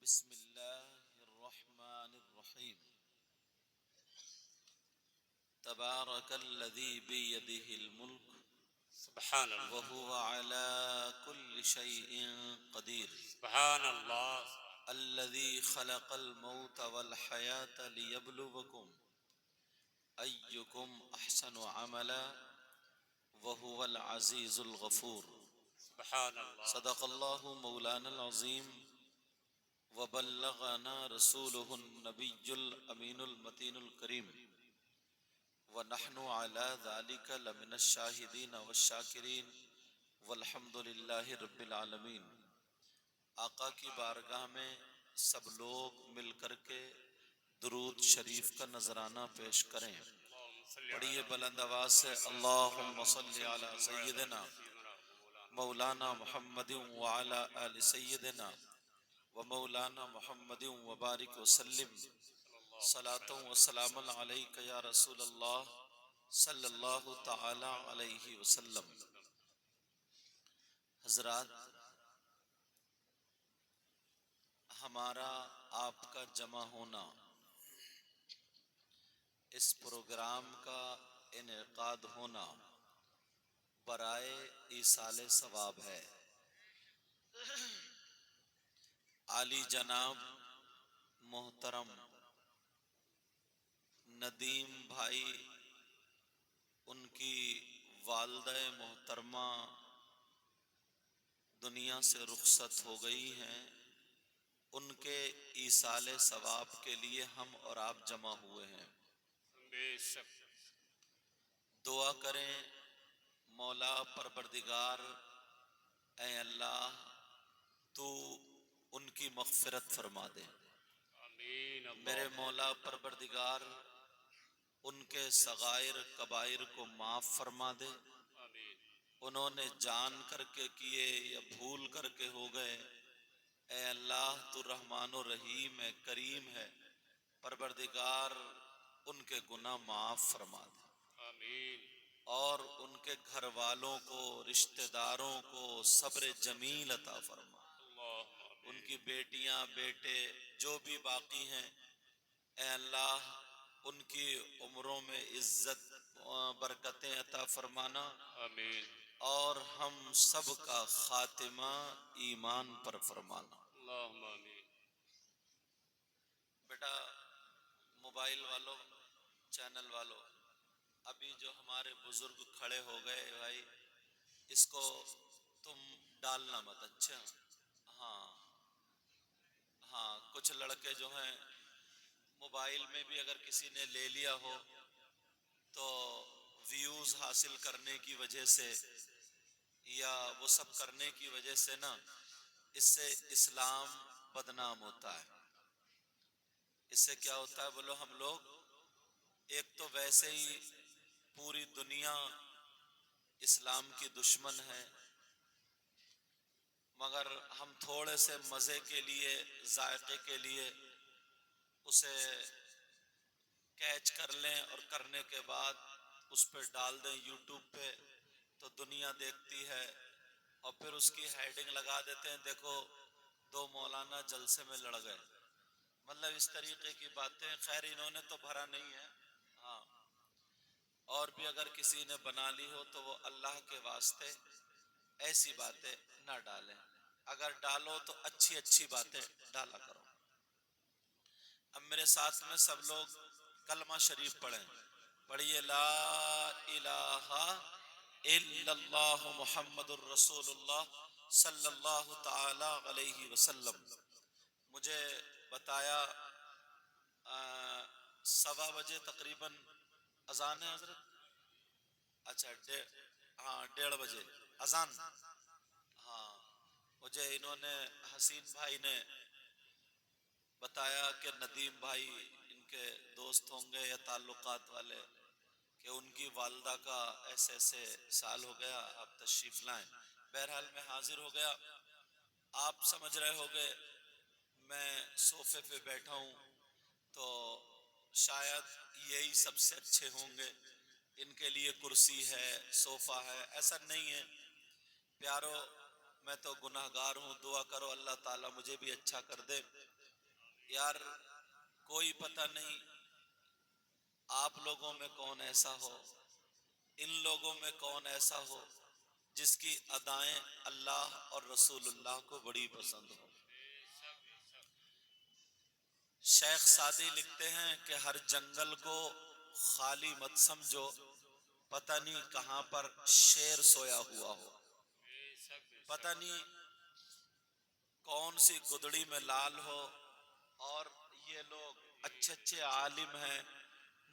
بسم الله الرحمن الرحيم. تبارك الذي بيده الملك سبحان اللہ. وهو على كل شيء قدير. سبحان اللہ. الذي خلق الموت والحياة ليبلوكم أيكم أحسن عملا وهو العزيز الغفور. سبحان اللہ. صدق الله مولانا العظيم وبلغنا رسوله النبي الأمين المتين الكريم ونحن على ذلك لمن الشاهدين والشاكرين والحمد لله رب العالمين. آقا کی بارگاہ میں سب لوگ مل کر کے درود شریف کا نذرانہ پیش کریں. پڑھیے بلند آواز سے اللہم صلی علی سیدنا مولانا محمد وعلی آل سیدنا ومولانا محمد وبارک وسلم صلاۃ و سلام علیک یا رسول اللہ صلی اللہ تعالی علیہ وسلم. حضرات، ہمارا آپ کا جمع ہونا، اس پروگرام کا انعقاد ہونا برائے ایصال ثواب ہے. عالی جناب محترم ندیم بھائی، ان کی والدہ محترمہ دنیا سے رخصت ہو گئی ہیں. ان کے ایصال ثواب کے لیے ہم اور آپ جمع ہوئے ہیں. بے شک. دعا کریں مولا پروردگار، اے اللہ تو ان کی مغفرت فرما دے. آمین. میرے مولا پروردگار ان کے صغائر کبائر کو معاف فرما دے. آمین. انہوں نے جان کر کے کیے یا بھول کر کے ہو گئے، اے اللہ تو رحمان و رحیم ہے، کریم ہے، پروردگار ان کے گناہ معاف فرما دے. آمین. اور ان کے گھر والوں کو، رشتہ داروں کو صبر جمیل عطا فرما. اللہم ان آمین. کی بیٹیاں بیٹے جو بھی باقی ہیں، اے اللہ ان کی عمروں میں عزت برکتیں عطا فرمانا، آمین. اور ہم سب کا خاتمہ ایمان پر فرمانا. اللہم آمین. بیٹا موبائل والوں، چینل والوں، ابھی جو ہمارے بزرگ کھڑے ہو گئے بھائی، اس کو تم ڈالنا مت. اچھا، ہاں کچھ لڑکے جو ہیں موبائل میں بھی اگر کسی نے لے لیا ہو تو ویوز حاصل کرنے کی وجہ سے یا وہ سب کرنے کی وجہ سے نا، اس سے اسلام بدنام ہوتا ہے. اس سے کیا ہوتا ہے بولو؟ ہم لوگ ایک تو ویسے ہی پوری دنیا اسلام کی دشمن ہے، مگر ہم تھوڑے سے مزے کے لیے، ذائقے کے لیے اسے کیچ کر لیں اور کرنے کے بعد اس پہ ڈال دیں یوٹیوب پہ، تو دنیا دیکھتی ہے اور پھر اس کی ہیڈنگ لگا دیتے ہیں، دیکھو دو مولانا جلسے میں لڑ گئے. مطلب اس طریقے کی باتیں. خیر انہوں نے تو بھرا نہیں ہے، ہاں، اور بھی اگر کسی نے بنا لی ہو تو وہ اللہ کے واسطے ایسی باتیں نہ ڈالیں. اگر ڈالو تو اچھی اچھی باتیں ڈالا کرو. اب میرے ساتھ میں سب لوگ کلمہ شریف پڑھیں. پڑھیے لا الہ الا اللہ محمد الرسول اللہ صلی اللہ تعالی علیہ وسلم. مجھے بتایا 1:15 تقریباً اذان ہے حضرت. اچھا، ہاں 1:30 اذان. ہاں مجھے انہوں نے، حسین بھائی نے بتایا کہ ندیم بھائی ان کے دوست ہوں گے یا تعلقات والے، کہ ان کی والدہ کا ایسے ایسے سال ہو گیا، آپ تشریف لائیں. بہرحال میں حاضر ہو گیا. آپ سمجھ رہے ہوگے میں صوفے پہ بیٹھا ہوں تو شاید یہی سب سے اچھے ہوں گے، ان کے لیے کرسی ہے، صوفہ ہے. ایسا نہیں ہے پیارو، میں تو گناہگار ہوں. دعا کرو اللہ تعالیٰ مجھے بھی اچھا کر دے. یار کوئی پتہ نہیں آپ لوگوں میں کون ایسا ہو، ان لوگوں میں کون ایسا ہو جس کی ادائیں اللہ اور رسول اللہ کو بڑی پسند ہو۔ شیخ سعدی لکھتے ہیں کہ ہر جنگل کو خالی مت سمجھو، پتہ نہیں کہاں پر شیر سویا ہوا ہو، پتہ نہیں کون سی گدڑی میں لال ہو، اور یہ لوگ اچھے اچھے عالم ہیں،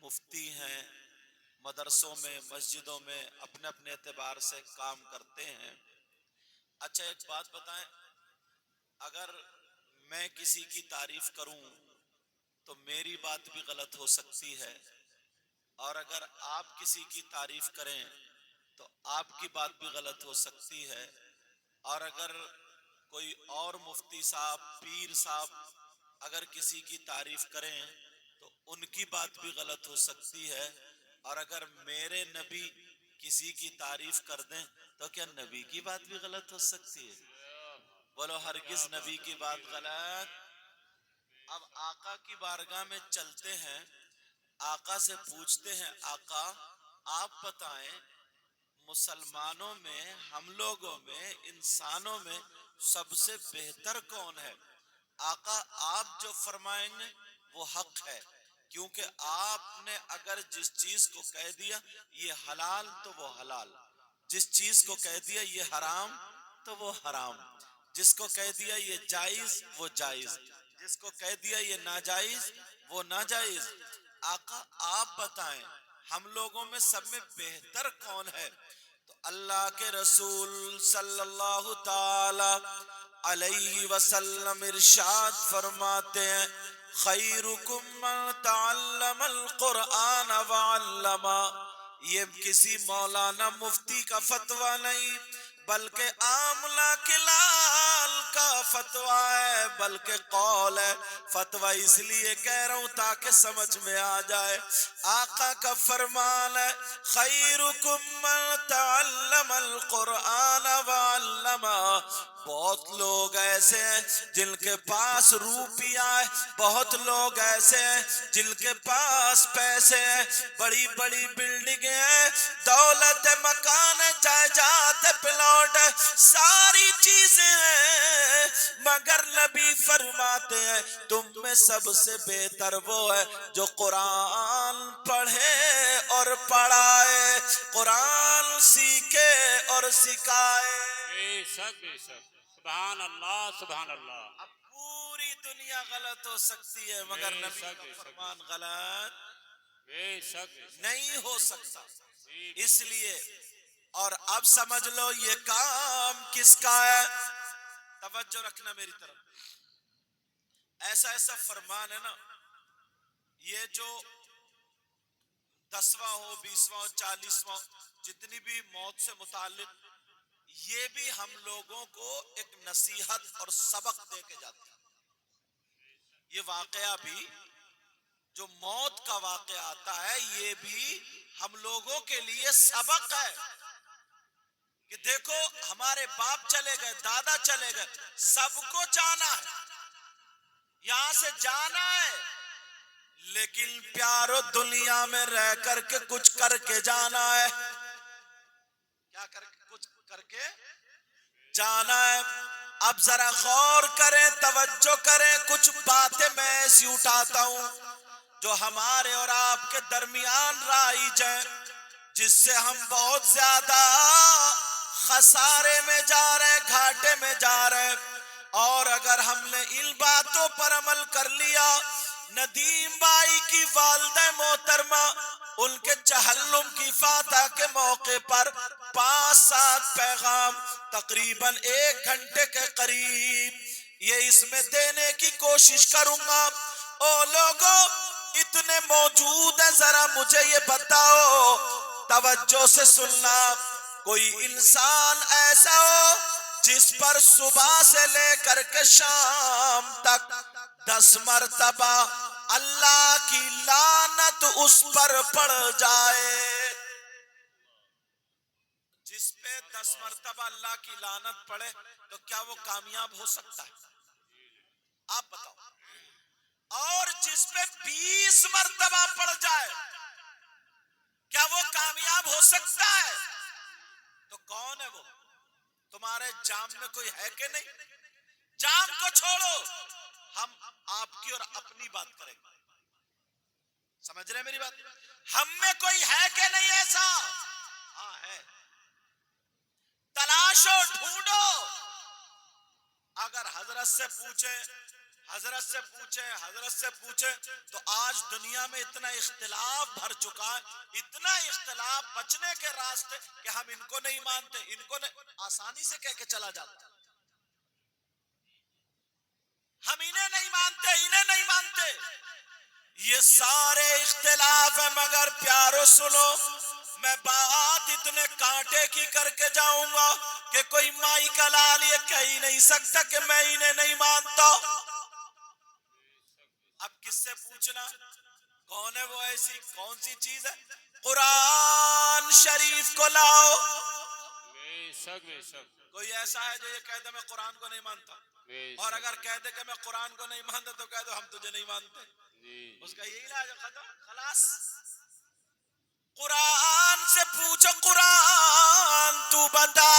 مفتی ہیں، مدرسوں میں مسجدوں میں اپنے اپنے اعتبار سے کام کرتے ہیں۔ اچھا ایک بات بتائیں، اگر میں کسی کی تعریف کروں تو میری بات بھی غلط ہو سکتی ہے، اور اگر آپ کسی کی تعریف کریں تو آپ کی بات بھی غلط ہو سکتی ہے، اور اگر کوئی اور مفتی صاحب، پیر صاحب اگر کسی کی تعریف کریں تو ان کی بات بھی غلط ہو سکتی ہے، اور اگر میرے نبی کسی کی تعریف کر دیں تو کیا نبی کی بات بھی غلط ہو سکتی ہے؟ بولو ہرگز نبی کی بات غلط۔ اب آقا کی بارگاہ میں چلتے ہیں، آقا سے پوچھتے ہیں آقا آپ بتائیں مسلمانوں میں، ہم لوگوں میں، انسانوں میں سب سے بہتر کون ہے؟ آقا آپ جو فرمائیں گے وہ حق ہے، کیونکہ آپ نے اگر جس چیز کو کہہ دیا یہ حلال تو وہ حلال، جس چیز کو کہہ دیا یہ حرام تو وہ حرام، جس کو کہہ دیا یہ جائز وہ جائز، جس کو کہہ دیا یہ ناجائز وہ ناجائز۔ آقا آپ بتائیں ہم لوگوں میں سب میں بہتر کون ہے؟ تو اللہ کے رسول صلی اللہ تعالی علیہ وسلم ارشاد فرماتے ہیں خیرکم من تعلم القرآن وعلما۔ یہ کسی مولانا مفتی کا فتویٰ نہیں بلکہ آملہ کے لال کا فتویٰ ہے، بلکہ قول ہے۔ فتویٰ اس لیے کہہ رہا ہوں تاکہ سمجھ میں آ جائے۔ آقا کا فرمان ہے خیرکم من تعلم القرآن وعلما۔ بہت لوگ ایسے ہیں جن کے پاس روپیہ ہے، بہت لوگ ایسے ہیں جن کے پاس پیسے ہیں، بڑی بڑی بلڈنگیں ہیں، دولت مکان جائیداد پلاٹ ہے، ساری چیزیں ہیں، مگر نبی فرماتے ہیں تم میں سب سے بہتر وہ ہے جو قرآن پڑھے اور پڑھائے، قرآن سیکھے اور سکھائے۔ بے شک بے شک، سبحان اللہ سبحان اللہ۔ اب پوری دنیا غلط ہو سکتی ہے مگر بے نبی شک کا بے شک فرمان غلط بے شک بے شک، نہیں ہو سکتا۔ جی اس لیے اور اب سمجھ لو یہ کام کس کا ہے، توجہ رکھنا میری طرف۔ ایسا ایسا فرمان ہے نا، یہ جو 10واں ہو، 20واں ہو، 40واں جتنی بھی موت سے متعلق، یہ بھی ہم لوگوں کو ایک نصیحت اور سبق دے کے جاتے ہیں۔ یہ واقعہ بھی جو موت کا واقعہ آتا ہے یہ بھی ہم لوگوں کے لیے سبق ہے کہ دیکھو ہمارے باپ چلے گئے، دادا چلے گئے، سب کو جانا ہے، یہاں سے جانا ہے، لیکن پیارو دنیا میں رہ کر کے کچھ کر کے جانا ہے۔ کیا کر کے؟ کچھ کر کے جانا ہے۔ اب ذرا غور کریں، توجہ کریں، کچھ باتیں میں ایسی اٹھاتا ہوں جو ہمارے اور آپ کے درمیان رائج ہیں، جس سے ہم بہت زیادہ خسارے میں جا رہے ہیں، گھاٹے میں جا رہے ہیں۔ اور اگر ہم نے ان باتوں پر عمل کر لیا، ندیم بھائی کی والدہ محترمہ ان کے چہلم کی فاتح کے موقع پر 5-7 پیغام تقریباً 1 گھنٹے کے قریب یہ اس میں دینے کی کوشش کروں گا۔ او لوگوں اتنے موجود ہیں، ذرا مجھے یہ بتاؤ، توجہ سے سننا، کوئی انسان ایسا ہو جس پر صبح سے لے کر کے شام تک 10 مرتبہ اللہ کی لعنت اس پر پڑ جائے؟ جس پہ 10 مرتبہ اللہ کی لعنت پڑے تو کیا وہ کامیاب ہو سکتا ہے؟ آپ بتاؤ۔ جس پہ 20 مرتبہ پڑ جائے کیا وہ کامیاب ہو سکتا ہے؟ تو کون ہے وہ؟ تمہارے جام میں کوئی ہے کہ نہیں؟ جام کو چھوڑو، ہم آپ کی اور اپنی بات کریں گے. سمجھ رہے ہیں میری بات؟ ہم میں کوئی ہے کہ نہیں ایسا؟ ہاں ہے. تلاشو، ڈھونڈو. اگر حضرت سے پوچھیں تو آج دنیا میں اتنا اختلاف بھر چکا ہے، اتنا اختلاف بچنے کے راستے کہ ہم ان کو نہیں مانتے، ان کو نہیں، آسانی سے کہہ کے چلا جاتا. ہم انہیں نہیں مانتے، انہیں نہیں مانتے. یہ سارے اختلاف ہیں، مگر پیارو سنو، میں بات اتنے کانٹے کی کر کے جاؤں گا کہ کوئی مائی کا لال یہ کہہ ہی نہیں سکتا کہ میں انہیں نہیں مانتا. اب کس سے پوچھنا؟ کون ہے وہ؟ ایسی کون سی چیز ہے؟ قرآن شریف کو لاؤ. بے شک بے شک. کوئی ایسا ہے جو یہ کہہ دے میں قرآن کو نہیں مانتا؟ اور اگر کہہ دے کہ میں قرآن کو نہیں مانتا تو کہہ دو ہم تجھے نہیں مانتے. اس کا یہی علاج ہے، ختم، خلاص. قرآن سے پوچھو، قرآن تو بتا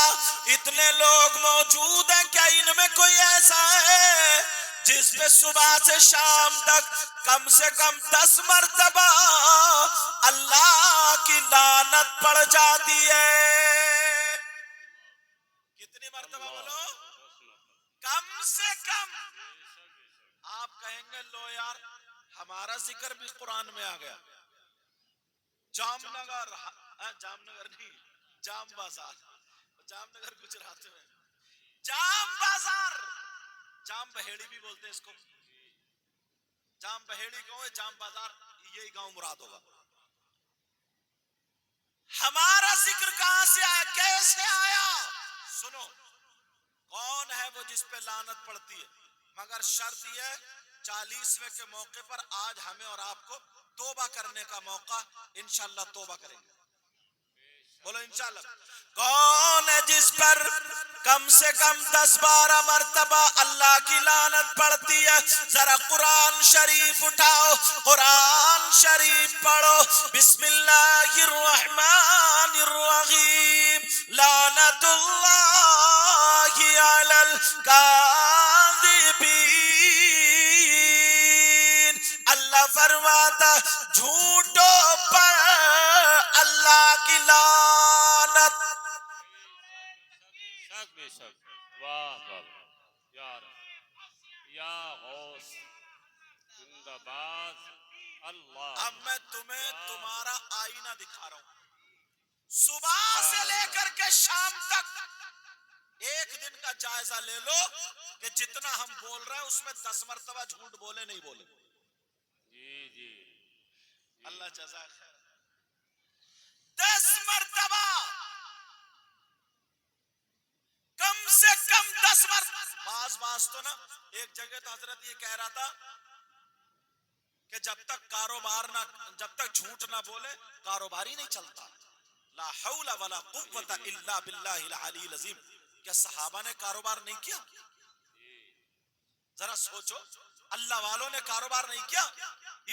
اتنے لوگ موجود ہیں، کیا ان میں کوئی ایسا ہے جس پہ صبح سے شام تک کم سے کم 10 مرتبہ اللہ کی لعنت پڑ جاتی ہے؟ کتنی مرتبہ بولو؟ کم سے کم. آپ کہیں گے لو یار ہمارا ذکر بھی قرآن میں آ گیا. جام نگر نہیں، جام بازار، جام نگر گجرات میں، جام بازار، جام بہیڑی بھی بولتے ہیں اس کو. جام بہیڑی کہو، جام بازار یہی گاؤں مراد ہوگا. ہمارا ذکر کہاں سے آیا، کیسے آیا؟ سنو، کون ہے وہ جس پہ لعنت پڑتی ہے؟ مگر شرط یہ ہے 40ویں کے موقع پر آج ہمیں اور آپ کو توبہ کرنے کا موقع، انشاءاللہ توبہ کریں گے. بولو انشاءاللہ. کون ہے جس پر کم سے کم 10-12 مرتبہ اللہ کی لعنت پڑتی ہے؟ ذرا قرآن شریف اٹھاؤ، قرآن شریف پڑھو. بسم اللہ الرحمن الرحیم. لعنت اللہ علی الکاذبین. اللہ فرماتا جھوٹوں پر اللہ کی لعنت. بے شک. واہ واہ یا رب، یا غوث زندہ باد اللہ. اب میں تمہیں تمہارا آئینہ دکھا رہا ہوں. صبح سے لے کر کے شام تک ایک دن کا جائزہ لے لو کہ جتنا ہم بول رہے ہیں اس میں 10 مرتبہ جھوٹ بولے نہیں بولے. جی جی. اللہ جزائے خیر. 10 مرتبہ، کم سے کم 10 مرتبہ. باز تو نا ایک جگہ تو حضرت یہ کہہ رہا تھا کہ جب تک جھوٹ نہ بولے کاروبار ہی نہیں چلتا. لا حول ولا قوت الا باللہ العلی العظیم. کیا صحابہ نے کاروبار نہیں کیا؟ ذرا سوچو، اللہ والوں نے کاروبار نہیں کیا؟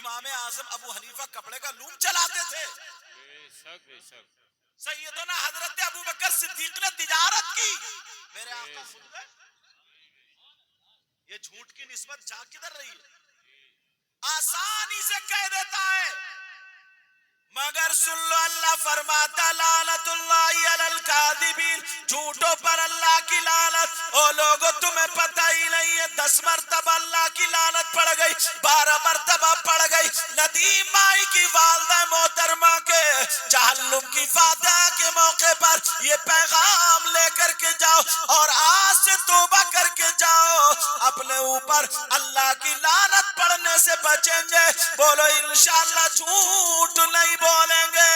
امام اعظم ابو حنیفہ کپڑے کا لوم چلاتے تھے. بے شک بے شک. سیدنا حضرت ابو بکر صدیق نے تجارت کی. میرے آقا خود گئے. یہ جھوٹ کی نسبت جا کدھر رہی ہے؟ آسانی سے کہہ دیتا ہے، مگر سن لو اللہ فرماتا لعنت اللہ علی الکاذبین. جھوٹوں پر اللہ کی لعنت. او لوگو تمہیں پتہ ہی نہیں ہے 10 مرتبہ اللہ کی لعنت پڑ گئی، 12 مرتبہ پڑ گئی. ندیم مائی کی والدہ محترمہ کے چہلم کی فاتحہ کے موقع پر یہ پیغام لے کر کے جاؤ اور آج سے توبہ کر کے جاؤ. اپنے اوپر اللہ کی لعنت پڑنے سے بچیں گے. بولو انشاءاللہ جھوٹ نہیں بولیں گے.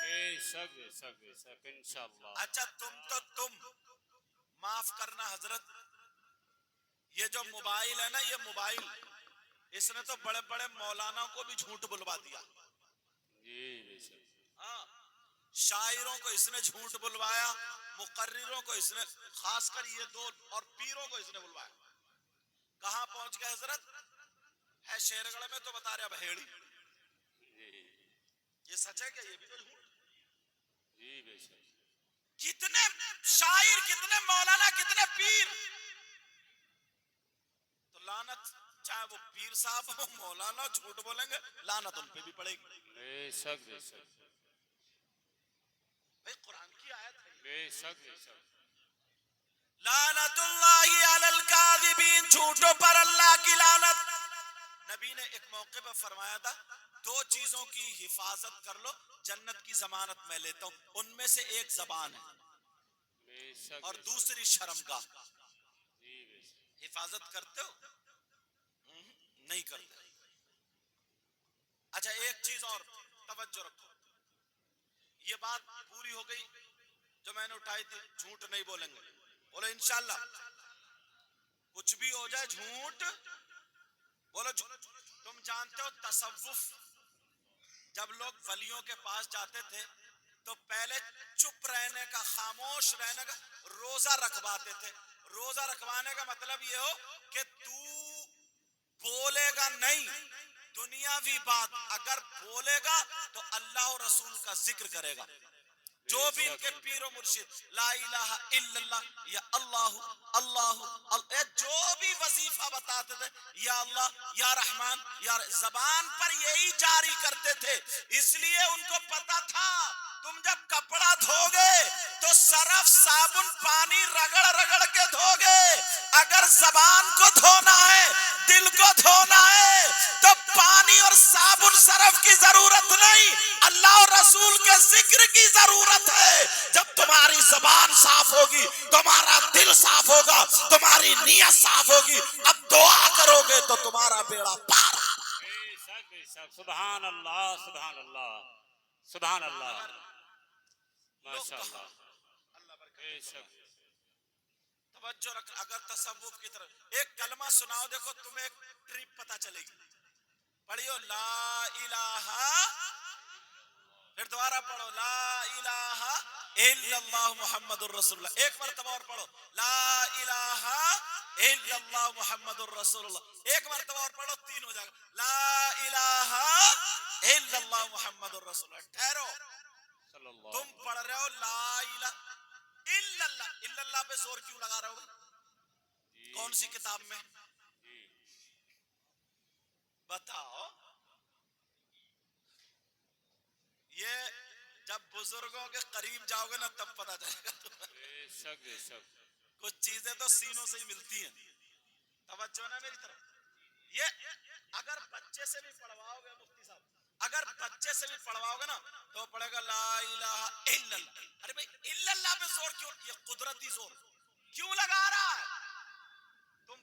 بے شک بے شک بے شک انشاءاللہ. اچھا تم معاف کرنا حضرت، یہ جو موبائل ہے نا، یہ موبائل اس نے تو بڑے بڑے مولانا کو بھی جھوٹ بلوا دیا. جی بے شک. ہاں، شاعروں کو اس نے جھوٹ بلوایا، مقرروں کو اس نے، خاص کر یہ دو، اور پیروں کو اس نے بلوایا. کہاں پہنچ گئے حضرت؟ ہے شیرگڑھ میں تو بتا رہا بہیڑی. جی یہ سچ ہے کہ یہ بھی تو جھوٹ؟ جی بے شک. کتنے شاعر، کتنے مولانا، کتنے پیر، تو لعنت چاہے وہ پیر صاحب ہو، مولانا، جھوٹ بولیں گے لعنت ان پہ بھی پڑے گی. بے شک بے شک بھئی قرآن کی آیت ہے. بے شک بے شک. لعنت اللہ علی الکاذبین، جھوٹوں پر اللہ کی لعنت. نبی نے ایک موقع پر فرمایا تھا 2 چیزوں کی حفاظت کر لو، جنت کی ضمانت میں لیتا ہوں. ان میں سے ایک زبان ہے بے شک اور بے شک. دوسری شرمگاہ. جی بے شک. حفاظت کرتے ہو؟ نہیں کرتے. اچھا ایک چیز اور توجہ رکھو، یہ بات پوری ہو گئی جو میں نے اٹھائی تھی، جھوٹ نہیں بولیں گے. بولو انشاءاللہ. کچھ بھی ہو جائے جھوٹ بولو. تم جانتے ہو تصوف، جب لوگ ولیوں کے پاس جاتے تھے تو پہلے چپ رہنے کا، خاموش رہنے کا روزہ رکھواتے تھے. روزہ رکھوانے کا مطلب یہ ہو کہ تو بولے گا نہیں، دنیاوی بات اگر بولے گا تو اللہ و رسول کا ذکر کرے گا. جو بھی ان کے پیر و مرشد لا الہ الا اللہ یا اللہ اللہ، جو بھی وظیفہ بتاتے تھے یا اللہ یا رحمان یا زبان پر یہی جاری کرتے تھے. اس لیے ان کو پتا تھا تم جب کپڑا دھو گے تو صرف صابن پانی رگڑ رگڑ کے دھو گے. اگر زبان کو دھونا ہے، دل کو دھونا ہے تو پانی اور صابن صرف کی ضرورت نہیں، اللہ اور رسول کے ذکر کی ضرورت ہے. جب تمہاری زبان صاف ہوگی، تمہارا دل صاف ہوگا، تمہاری نیت صاف ہوگی، اب دعا کرو گے تو تمہارا بیڑا پار. بے شک بے شک. سبحان اللہ سبحان اللہ سبحان اللہ. ماشاء اللہ. بے شک. توجہ رکھ. اگر تصوف کی طرف ایک کلمہ سناؤ، دیکھو تمہیں ایک ٹرپ پتہ چلے گی. پڑھیو لا الہ، پھر دوبارہ پڑھو لا الہ الا اللہ محمد الرسول اللہ. ایک مرتبہ اور پڑھو لا الہ الا اللہ محمد الرسول اللہ. ایک مرتبہ اور پڑھو، 3 ہو جائے گا. لا الہ الا اللہ محمد الرسول اللہ. ٹھہرو، صلی اللہ. تم پڑھ رہے ہو لا الہ الا اللہ، الا اللہ پہ زور کیوں لگا رہے ہو؟ کون سی کتاب میں بتاؤ؟ یہ جب بزرگوں کے قریب جاؤ گے نا تب پتا چلے گا. بے شک بے شک. کچھ چیزیں تو سینوں سے ہی ملتی ہیں. توجہ نا میری طرف. یہ اگر بچے سے بھی پڑھواؤ گے مفتی صاحب، اگر بچے سے بھی پڑھواؤ گے نا تو پڑھے گا لا الہ الا اللہ. ارے بھائی الا اللہ پہ زور کیوں؟ یہ قدرتی زور کیوں لگا رہا ہے؟ تم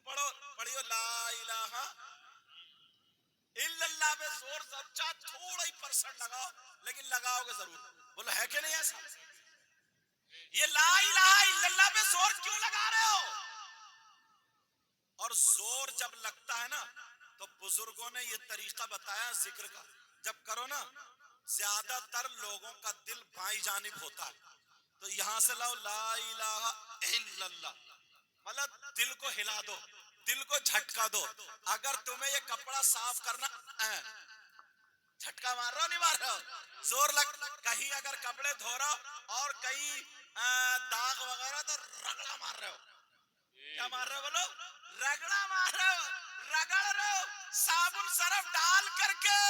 پڑھیو لا الہ الا اللہ پہ زور چاہے تھوڑا ہی % لگاؤ، لیکن لگاؤ گے ضرور. بولو ہے کہ نہیں ایسا؟ یہ لا الہ الا اللہ پہ زور کیوں لگا رہے ہو؟ اور زور جب لگتا ہے نا تو بزرگوں نے یہ طریقہ بتایا ذکر کا. جب کرو نا زیادہ تر لوگوں کا دل بائیں جانب ہوتا ہے، تو یہاں سے لاؤ لا الہ الا اللہ، مطلب دل کو ہلا دو، دل کو جھٹکا دو. اگر تمہیں یہ کپڑا صاف کرنا، جھٹکا مار رہا ہو نہیں مار رہا ہو، زور لگ، کہیں اگر کپڑے دھو رہا ہو اور کہیں داغ وغیرہ تو رگڑا مار رہے ہو. کیا مار رہے ہو؟ بولو رگڑا مار رہے ہو، رگڑ رہے ہو صابن صرف ڈال کر کے.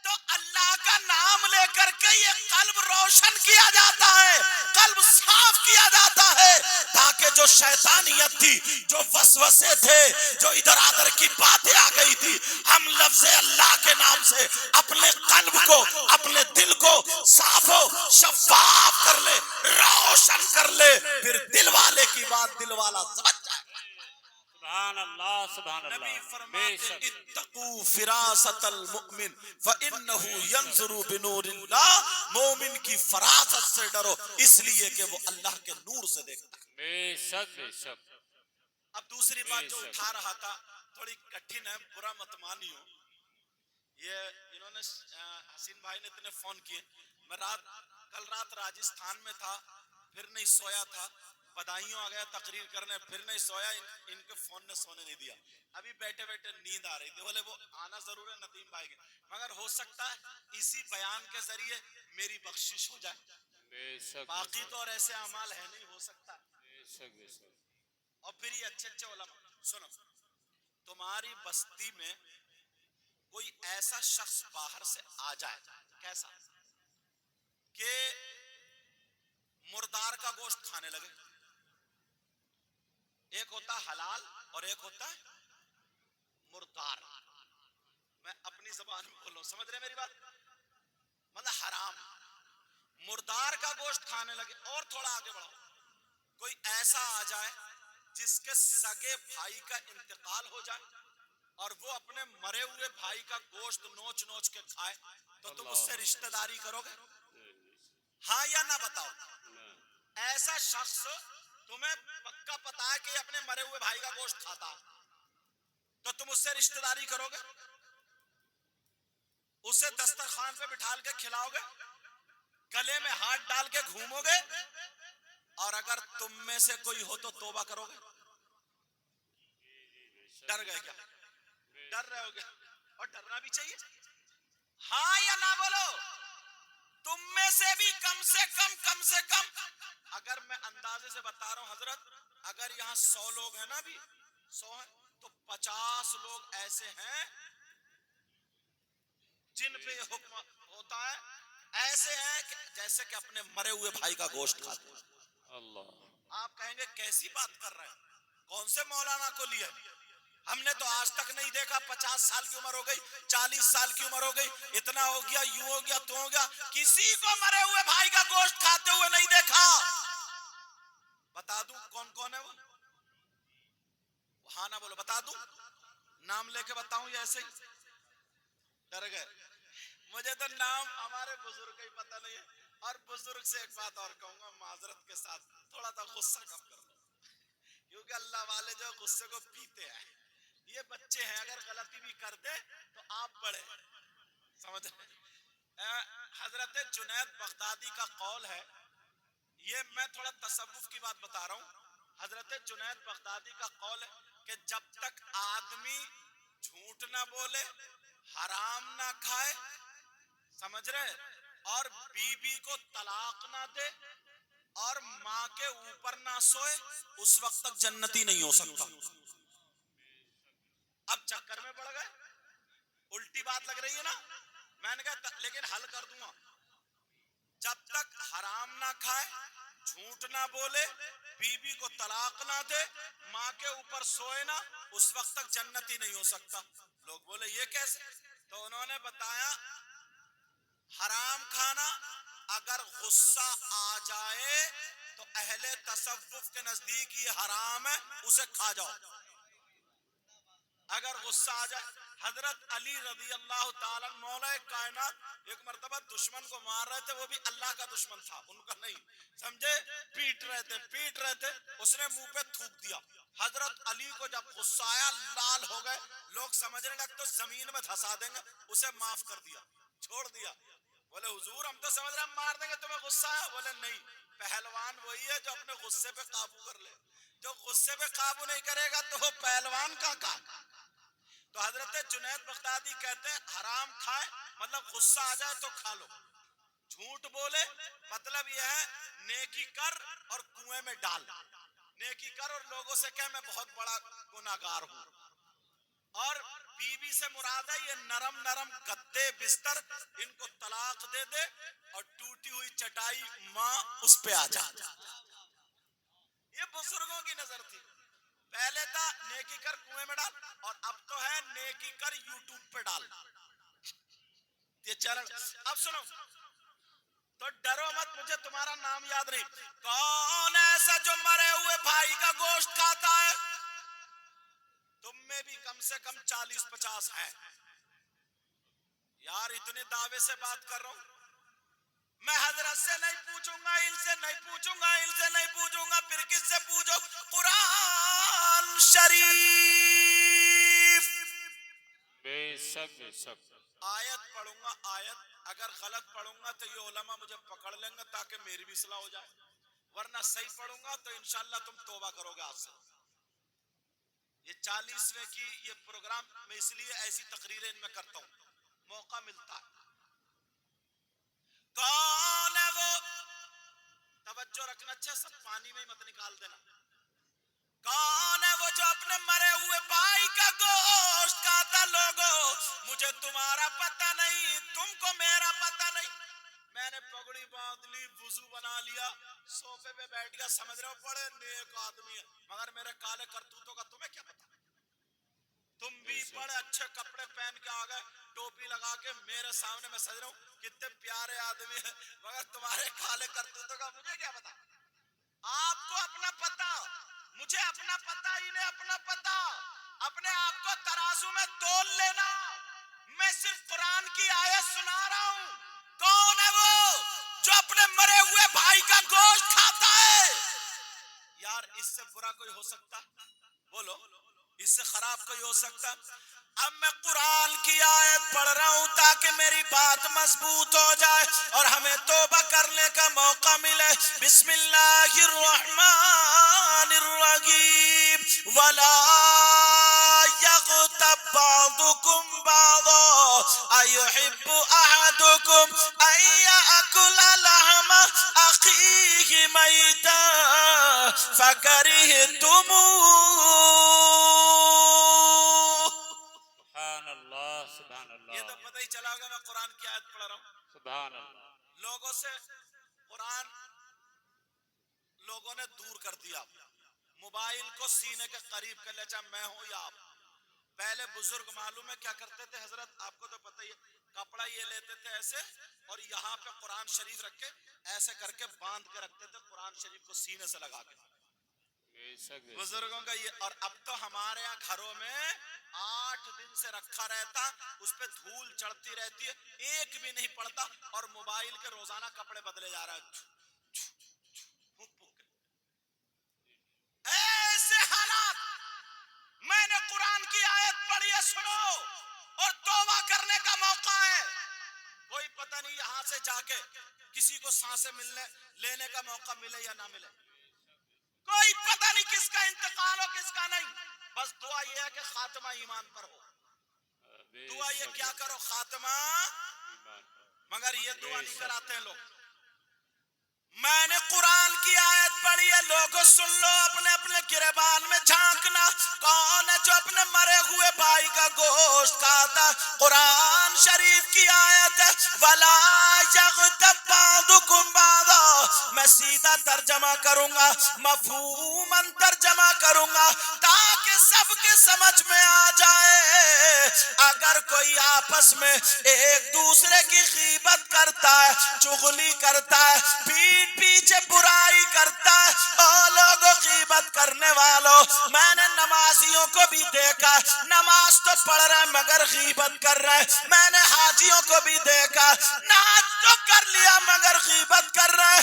تو اللہ کا نام لے کر کے یہ قلب روشن کیا جاتا ہے، قلب صاف کیا جاتا ہے، تاکہ جو شیطانیت تھی، جو وسوسے تھے، جو ادھر ادھر کی باتیں آ گئی تھی، ہم لفظ اللہ کے نام سے اپنے قلب کو، اپنے دل کو صاف و شفاف کر لے، روشن کر لے. پھر دل والے کی بات دل والا سمجھ جائے. سبحان اللہ سبحان نبی اللہ. بے فرماتے شک. اتقوا فراست المؤمن فانه ينظر بنور اللہ. مومن کی فراست سے ڈرو، اس لیے کہ وہ اللہ کے نور سے دیکھتا ہے. بے شک بے شک. اب دوسری بات جو اٹھا رہا تھا تھوڑی کٹھن ہے، برا مت مانیو. یہ انہوں نے حسین بھائی نے اتنے فون کیے. میں کل رات راجستھان میں تھا، پھر نہیں سویا تھا. بدائیوں آ گیا تقریر کرنے، پھر نہیں سویا، ان کے فون نے سونے نہیں دیا، ابھی بیٹھے بیٹھے نیند آ رہی تھی، بولے وہ آنا ضرور ہے ندیم بھائی کے، مگر ہو سکتا ہے اسی بیان کے ذریعے میری بخشش ہو جائے، بے شک باقی تو اور ایسے اعمال ہے نہیں، ہو سکتا ہے۔ بے شک بے شک اور پھر یہ اچھے اچھے علماء، سنو، تمہاری بستی میں کوئی ایسا شخص باہر سے آ جائے، کیسا کہ مردار کا گوشت کھانے لگے، ایک ہوتا حلال اور ایک ہوتا مردار، میں اپنی زبان میں بولوں، سمجھ رہے میری بات، مطلب حرام، مردار کا گوشت کھانے لگے۔ اور تھوڑا آگے بڑھو، کوئی ایسا آ جائے جس کے سگے بھائی کا انتقال ہو جائے اور وہ اپنے مرے ہوئے بھائی کا گوشت نوچ نوچ کے کھائے، تو تم اس سے رشتہ داری کرو گے؟ ہاں یا نہ بتاؤ؟ ایسا شخص تمہیں پکا پتا ہے کہ یہ اپنے مرے ہوئے بھائی کا گوشت کھاتا ہے، تو تم اس سے رشتہ داری کرو گے؟ اسے دسترخوان پہ بٹھال کے کھلاؤ گے، گلے میں ہاتھ ڈال کے گھومو گے، اور اگر تم میں سے کوئی ہو تو توبہ کرو گے؟ ڈر گئے کیا؟ ڈر رہے ہو گیا؟ اور ڈرنا بھی چاہیے، ہاں یا نہ بولو؟ تم میں سے بھی کم سے کم اگر میں اندازے سے بتا رہا ہوں حضرت، اگر یہاں 100 لوگ ہیں نا، بھی 100 ہیں، تو 50 لوگ ایسے ہیں جن پہ یہ حکم ہوتا ہے، ایسے ہیں کہ جیسے کہ اپنے مرے ہوئے بھائی کا گوشت کھاتے ہیں۔ اللہ، آپ کہیں گے کیسی بات کر رہے ہیں، کون سے مولانا کو لیا؟ ہم نے تو آج تک نہیں دیکھا، 50 سال کی عمر ہو گئی، 40 سال کی عمر ہو گئی، اتنا ہو گیا، یوں ہو گیا، تو ہو گیا، کسی کو مرے ہوئے بھائی کا گوشت کھاتے ہوئے نہیں دیکھا۔ بتا دوں کون کون ہے وہ؟ ہاں نہ بولو، بتا دوں، نام لے کے بتاؤں یا ایسے ہی؟ ڈر گئے؟ مجھے تو نام ہمارے بزرگ کا ہی پتہ نہیں ہے۔ اور بزرگ سے ایک بات اور کہوں گا معذرت کے ساتھ، تھوڑا سا غصہ کم کر دو، کیونکہ اللہ والے جو غصے کو پیتے ہیں، یہ بچے ہیں، اگر غلطی بھی کر دے تو آپ بڑے، سمجھ رہے؟ حضرت جنید بغدادی کا قول ہے، یہ میں تھوڑا تصوف کی بات بتا رہا ہوں، حضرت جنید بغدادی کا قول ہے کہ جب تک آدمی جھوٹ نہ بولے، حرام نہ کھائے، سمجھ رہے، اور بیوی کو طلاق نہ دے اور ماں کے اوپر نہ سوئے، اس وقت تک جنتی نہیں ہو سکتا۔ اب چکر میں پڑ گئے، الٹی بات لگ رہی ہے نا، میں نے کہا لیکن حل کر دوں گا، جب تک حرام نہ کھائے، جھوٹ نہ بولے، بیوی کو طلاق نہ دے، ماں کے اوپر سوئے نہ، اس وقت تک جنتی نہیں ہو سکتا۔ لوگ بولے یہ کیسے؟ تو انہوں نے بتایا حرام کھانا اگر غصہ آ جائے تو اہل تصوف کے نزدیک یہ حرام ہے، اسے کھا جاؤ اگر غصہ آ جائے۔ حضرت علی رضی اللہ تعالیٰ مولا کائنات ایک مرتبہ دشمن کو مار رہے تھے، وہ بھی اللہ کا دشمن تھا، ان کا نہیں، سمجھے، پیٹ رہے تھے، اس نے منہ پہ تھوک دیا۔ حضرت علی کو جب غصہ آیا، لال ہو گئے، لوگ سمجھنے لگے تو زمین میں دھسا دیں گے، اسے معاف کر دیا، چھوڑ دیا۔ بولے حضور ہم تو سمجھ رہے ہیں مار دیں گے، تمہیں غصہ آیا؟ بولے نہیں، پہلوان وہی ہے جو اپنے غصے پہ قابو کر لے، جو غصے پہ قابو نہیں کرے گا تو وہ پہلوان کا۔ تو حضرت جنید بغدادی کہتے ہیں حرام کھائے مطلب غصہ آ جائے تو کھا لو، جھوٹ بولے مطلب یہ ہے نیکی کر اور کنویں میں ڈال، نیکی کر اور لوگوں سے کہہ میں بہت بڑا گناہگار ہوں، اور بیوی سے مراد ہے یہ نرم نرم گدے بستر، ان کو طلاق دے دے اور ٹوٹی ہوئی چٹائی ماں اس پہ آ جا۔ یہ بزرگوں کی نظر تھی، پہلے تھا نیکی کر کنویں میں ڈال، اور اب تو ہے نیکی کر یوٹیوب پہ ڈال، یہ چیلنج۔ اب سنو، تو ڈرو مت، مجھے تمہارا نام یاد نہیں، کون ایسا جو مرے ہوئے بھائی کا گوشت کھاتا ہے؟ تم میں بھی کم سے کم 40-50 ہیں یار، اتنے دعوے سے بات کر رہا ہوں، میں حضرت سے نہیں پوچھوں گا، ان سے نہیں پوچھوں گا، ان سے نہیں پوچھوں گا، پھر کس سے پوچھو؟ قرآن شریف، بے شک بے شک، آیت پڑھوں گا، آیت، اگر غلط پڑھوں گا تو یہ علماء مجھے پکڑ لیں گے تاکہ میری بھی اصلاح ہو جائے، ورنہ صحیح پڑھوں گا تو انشاءاللہ تم توبہ کرو گے آج سے. یہ 40ویں کی یہ پروگرام میں اس لیے ایسی تقریریں ان میں کرتا ہوں, موقع ملتا ہے. کون ہے وہ, توجہ رکھنا, اچھا سب پانی میں ہی مت نکال دینا. کون ہے وہ جو اپنے مرے ہوئے بھائی کا گوشت کھاتا؟ لوگوں, مجھے تمہارا پتہ نہیں, تم کو میرا پتہ نہیں. میں نے پگڑی باندھ لی, وضو بنا لیا, صوفے پہ بیٹھ گیا, سمجھ رہے ہو بڑے نیک آدمی ہے, مگر میرے کالے کرتوتوں کا تمہیں کیا پتا؟ تم بھی بڑے اچھے کپڑے پہن کے آ گئے, ٹوپی لگا کے میرے سامنے, میں سمجھ رہا ہوں کتنے پیارے آدمی ہیں, مگر تمہارے کالے کرتوتوں کا مجھے کیا پتا؟ آپ کو اپنا پتا, مجھے اپنا پتا, انہیں اپنا پتا. اپنے آپ کو ترازو میں تول لینا. میں صرف قرآن کی آیت سنا رہا ہوں. کون ہے وہ جو اپنے مرے ہوئے بھائی کا گوشت کھاتا ہے؟ یار اس سے برا کوئی ہو سکتا؟ بولو, اس سے خراب کوئی ہو سکتا؟ اب میں قرآن کی آیت پڑھ رہا ہوں تاکہ میری بات مضبوط ہو جائے اور ہمیں توبہ کرنے کا موقع ملے. بسم اللہ الرحمن الرحیم. ولا یغتب بعضکم بعضا ایحب احدکم ان یأکل لحم اخیہ میتا فکرہتموہ. یہ تو پتہ ہی چلا ہوگا میں قرآن کی آیت پڑھ رہا ہوں. سبحان اللہ. لوگوں سے قرآن لوگوں نے دور کر دیا, موبائل کو سینے کے قریب کر لیا, چاہے میں ہوں یا آپ. پہلے بزرگ معلوم ہے کیا کرتے تھے حضرت, آپ کو تو پتہ ہی ہے, کپڑا یہ لیتے تھے ایسے اور یہاں پہ قرآن شریف رکھ کے ایسے کر کے باندھ کے رکھتے تھے, قرآن شریف کو سینے سے لگا کے, بزرگوں کا یہ. اور اب تو ہمارے یہاں گھروں میں 8 دن سے رکھا رہتا, اس پہ دھول چڑھتی رہتی ہے, ایک بھی نہیں پڑتا, اور موبائل کے روزانہ کپڑے بدلے جا رہا ہے. ایسے حالات, میں نے قرآن کی آیت پڑھی ہے, سنو, اور توبہ کرنے کا موقع ہے. کوئی پتہ نہیں یہاں سے جا کے کسی کو سانسیں ملنے لینے کا موقع ملے یا نہ ملے, کوئی پتہ نہیں کس کا انتقال ہو کس کا نہیں. بس دعا یہ ہے کہ خاتمہ ایمان پر ہو. دعا یہ کیا کرو, خاتمہ. مگر یہ دعا نہیں کراتے ہیں لوگ. میں نے قرآن کی آیت پڑھی ہے, لوگوں سن لو, اپنے اپنے گریبان میں جھانکنا. کون ہے جو اپنے مرے ہوئے بھائی کا گوشت کھاتا؟ قرآن شریف کی آیت ہے, وَلَا يَغْتَبْ بَعْضُكُمْ بَعْضًا. میں سیدھا ترجمہ کروں گا, مفہوماً ترجمہ کروں گا تاکہ سب کے سمجھ میں آ جائے. اگر کوئی آپس میں ایک دوسرے کی غیبت کرتا ہے, چغلی کرتا ہے, پیچھے برائی کرتا ہے, او لوگوں غیبت کرنے والوں, میں نے نمازیوں کو بھی دیکھا, نماز تو پڑھ رہے مگر غیبت کر رہے. میں نے حاجیوں کو بھی دیکھا, نماز تو کر لیا مگر غیبت کر رہے.